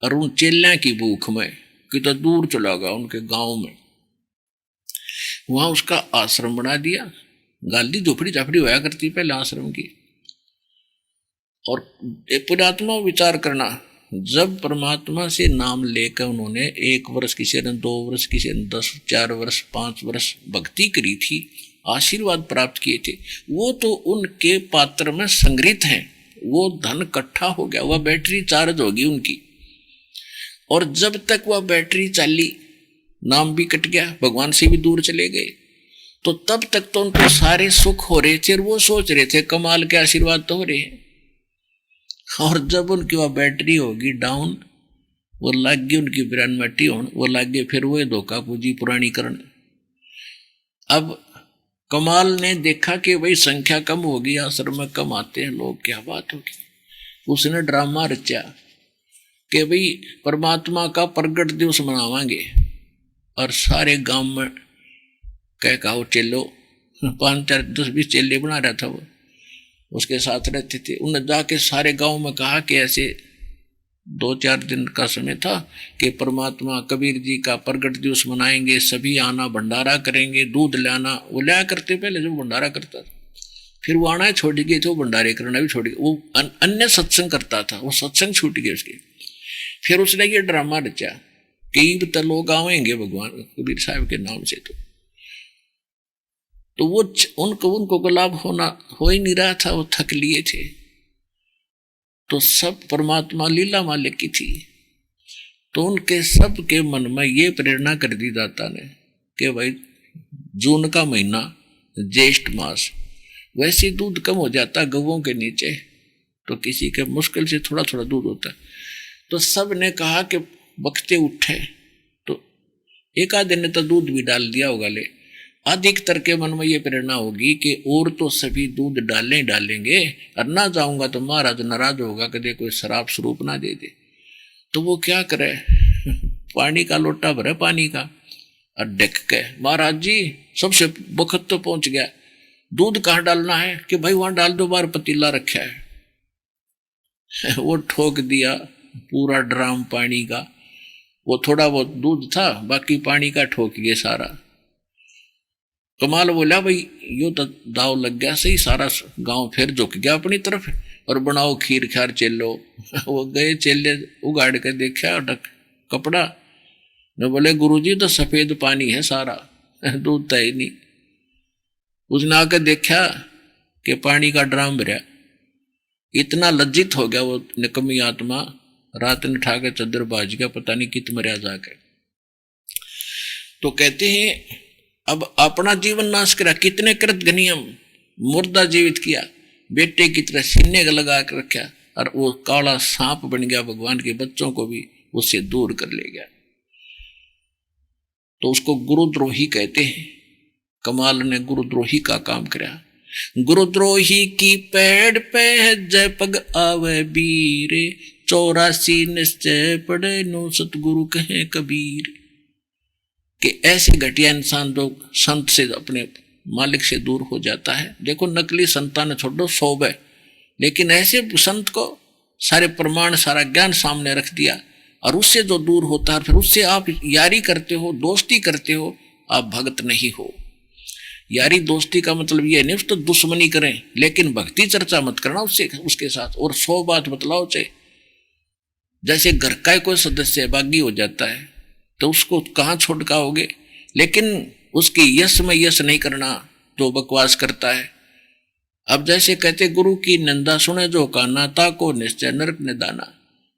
और उन चेल्या की भूख में कितना दूर चला गया उनके गांव में, वहां उसका आश्रम बना दिया। गाली झोपड़ी झापड़ी होया करती पहले आश्रम की। और पुण्यात्मा विचार करना, जब परमात्मा से नाम लेकर उन्होंने 1 वर्ष, किसी ने 2 वर्ष, किसी ने 10, 4 वर्ष, 5 वर्ष भक्ति करी थी, आशीर्वाद प्राप्त किए थे, वो तो उनके पात्र में संग्रहित हैं, वो धन इकट्ठा हो गया, वह बैटरी चार्ज होगी उनकी। और जब तक वह बैटरी चाली, नाम भी कट गया, भगवान से भी दूर चले गए, तो तब तक तो उनको सारे सुख हो रहे थे और वो सोच रहे थे कमाल के आशीर्वाद तो हो रहे हैं। और जब उनकी वह बैटरी होगी डाउन, वो लग गई उनकी ब्रेन मट्टी होने, वो लग गए फिर वो धोखा पूजी पुरानी करने। अब कमाल ने देखा कि भाई संख्या कम होगी, आश्रम में कम आते हैं लोग, क्या बात होगी। उसने ड्रामा रचा कि भाई परमात्मा का प्रगट दिवस मनावांगे और सारे गांव में कहो चेलो, 5, 4, 10, 20 चेले बना रहा था वो, उसके साथ रहते थे। उन्हें जाके सारे गांव में कहा कि ऐसे 2-4 दिन का समय था कि परमात्मा कबीर जी का प्रगट दिवस मनाएंगे, सभी आना, भंडारा करेंगे, दूध लाना। वो लाया करते पहले जब भंडारा करता था, फिर वो आना छोड़ गए थे, वो भंडारे करना भी छोड़ गए, वो अन्य सत्संग करता था, वो सत्संग छूट गए उसके। फिर उसने ये ड्रामा रचा कि तो लोग आवेंगे भगवान कबीर साहब के नाम से, तो वो उनको लाभ हो ही नहीं रहा था, वो थक लिए थे। तो सब परमात्मा लीला मालिक की थी, तो उनके सब के मन में ये प्रेरणा कर दी दाता ने कि भाई जून का महीना, ज्येष्ठ मास, वैसे दूध कम हो जाता गवों के नीचे, तो किसी के मुश्किल से थोड़ा थोड़ा दूध होता। तो सब ने कहा कि बखते उठे, तो एक आधे ने तो दूध भी डाल दिया होगा, ले अधिकतर के मन में ये प्रेरणा होगी कि और तो सभी दूध डालेंगे, और ना जाऊंगा तो महाराज नाराज होगा कि कोई शराब स्वरूप ना दे दे। तो वो क्या करे, पानी का लोटा भरे पानी का और डक के, महाराज जी सबसे बखत तो पहुंच गया, दूध कहाँ डालना है कि भाई वहां डाल दो, बार पतीला रखा है। वो ठोक दिया पूरा ड्राम पानी का, वो थोड़ा बहुत दूध था, बाकी पानी का ठोक गया सारा। कमाल बोला भाई यो तो दाव लग गया सही, सारा गांव फिर झुक गया अपनी तरफ और बनाओ खीर खार चेलो। वो गए चेले उगाड़ के देखा कपड़ा, न बोले गुरुजी तो सफेद पानी है सारा, दूध तो ही नहीं। उसने आकर देखा कि पानी का ड्राम भरा, इतना लज्जित हो गया वो निकम्मी आत्मा, रात ने उठा के चद्दर बाज गया, पता नहीं कित मरिया जाके। तो कहते हैं अब अपना जीवन नाश करा, कितने कृत घनी हम, मुर्दा जीवित किया, बेटे की तरह सीने लगा कर रखा, और वो काला सांप बन गया, भगवान के बच्चों को भी उससे दूर कर ले गया। तो उसको गुरुद्रोही कहते हैं। कमाल ने गुरुद्रोही का काम किया। गुरुद्रोही की पेड़ पे जय पग आवे बीरे, 84 निश्चय पड़े नो सतगुरु कहे कबीर। कि ऐसे घटिया इंसान जो संत से, अपने मालिक से दूर हो जाता है। देखो नकली संतान छोड़ो 100 है, लेकिन ऐसे संत को सारे प्रमाण, सारा ज्ञान सामने रख दिया, और उससे जो दूर होता है, फिर उससे आप यारी करते हो, दोस्ती करते हो, आप भक्त नहीं हो। यारी दोस्ती का मतलब ये नहीं तो दुश्मनी करें, लेकिन भक्ति चर्चा मत करना उससे, उसके साथ। और 100 बात बतलाओ चाहे, जैसे घर का कोई सदस्य बागी हो जाता है तो उसको कहाँ छोड़ आओगे, लेकिन उसकी यश में यश नहीं करना जो बकवास करता है। अब जैसे कहते गुरु की निंदा सुने जो काना, ताको निश्चय नरक निदाना।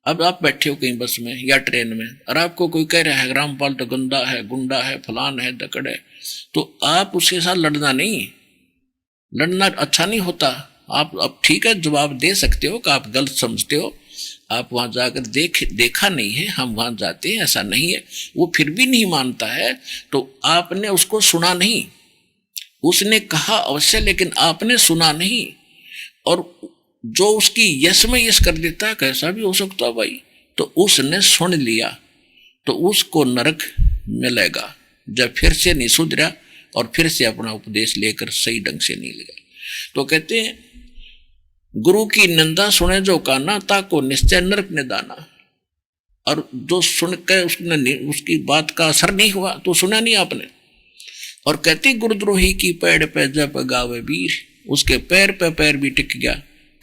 अब आप बैठे हो कहीं बस में या ट्रेन में, और आपको कोई कह रहा है रामपाल तो गंदा है, गुंडा है, फलान है, दकड़ है, तो आप उसके साथ लड़ना नहीं, लड़ना अच्छा नहीं होता। आप ठीक है जवाब दे सकते हो कि आप गलत समझते हो, आप वहां जाकर देखा नहीं है, हम वहां जाते हैं, ऐसा नहीं है। वो फिर भी नहीं मानता है तो आपने उसको सुना नहीं। उसने कहा अवश्य, लेकिन आपने सुना नहीं। और जो उसकी यश में यश कर देता है, कैसा भी हो सकता है भाई, तो उसने सुन लिया तो उसको नरक मिलेगा जब फिर से नहीं सुधरा और फिर से अपना उपदेश लेकर सही ढंग से नहीं लगा। तो कहते हैं गुरु की निंदा सुने जो काना, ताको निश्चय नरक निदाना। और जो सुन के उसने, उसकी बात का असर नहीं हुआ तो सुना नहीं आपने। और कहते गुरुद्रोही की पेड़ पे जब गावे वीर, उसके पैर पे पैर भी टिक गया,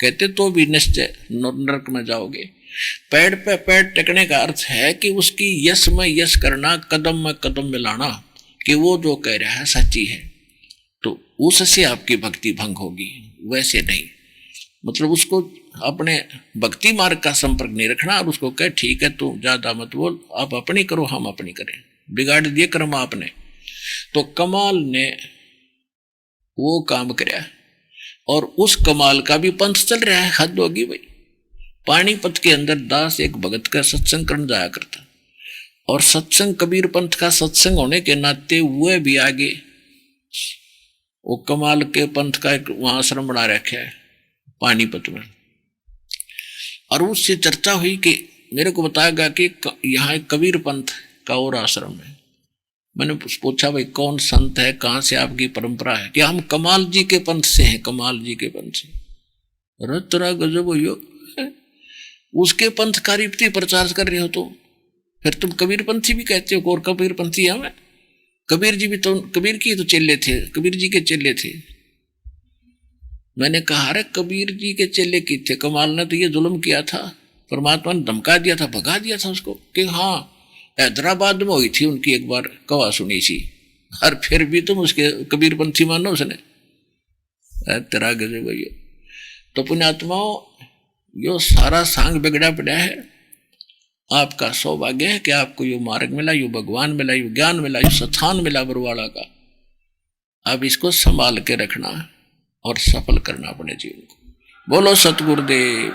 कहते तो भी निश्चय नरक में जाओगे। पैर पे पैर टिकने का अर्थ है कि उसकी यश में यश करना, कदम में कदम मिलाना, कि वो जो कह रहा है सच्ची है, तो उससे आपकी भक्ति भंग होगी। वैसे नहीं, मतलब उसको अपने भक्ति मार्ग का संपर्क नहीं रखना, और उसको कह ठीक है तू ज्यादा मत बोल, आप अपनी करो हम अपनी करें, बिगाड़ दिए कर्म आपने। तो कमाल ने वो काम किया, और उस कमाल का भी पंथ चल रहा है। हद होगी भाई। पानीपत के अंदर दास एक भगत का सत्संग करने जाया करता, और सत्संग कबीर पंथ का सत्संग होने के नाते वह भी आगे वो कमाल के पंथ का एक वहां आश्रम बना रखा है पानीपत में। और उससे चर्चा हुई कि मेरे को बताया गया कि यहाँ एक कबीर पंथ का और आश्रम है। मैंने पूछा भाई कौन संत है, कहाँ से आपकी परंपरा है? कि हम कमाल जी के पंथ से हैं, कमाल जी के पंथ से। रतरा गजब हो, उसके पंथ का रिप्ती प्रचार कर रहे हो तो फिर तुम कबीर पंथी भी कहते हो। और कबीर पंथी हमें, कबीर जी भी तो कबीर की तो चेले थे, कबीर जी के चेले थे। मैंने कहा अरे कबीर जी के चेले की थे, कमाल ने तो ये जुल्म किया था, परमात्मा ने धमका दिया था, भगा दिया था उसको। कि हाँ हैदराबाद में हुई थी उनकी एक बार कवा सुनी सी, और फिर भी तुम उसके कबीर पंथी मानो उसने। तेरा गजब भैया। तो पुण्यात्माओं, यो सारा सांग बिगड़ा पड़ा है। आपका सौभाग्य है कि आपको यो मार्ग मिला, यो भगवान मिला, यो ज्ञान मिला, यो स्थान मिला बरवाड़ा का। अब इसको संभाल के रखना और सफल करना अपने जीवन को। बोलो सतगुरुदेव।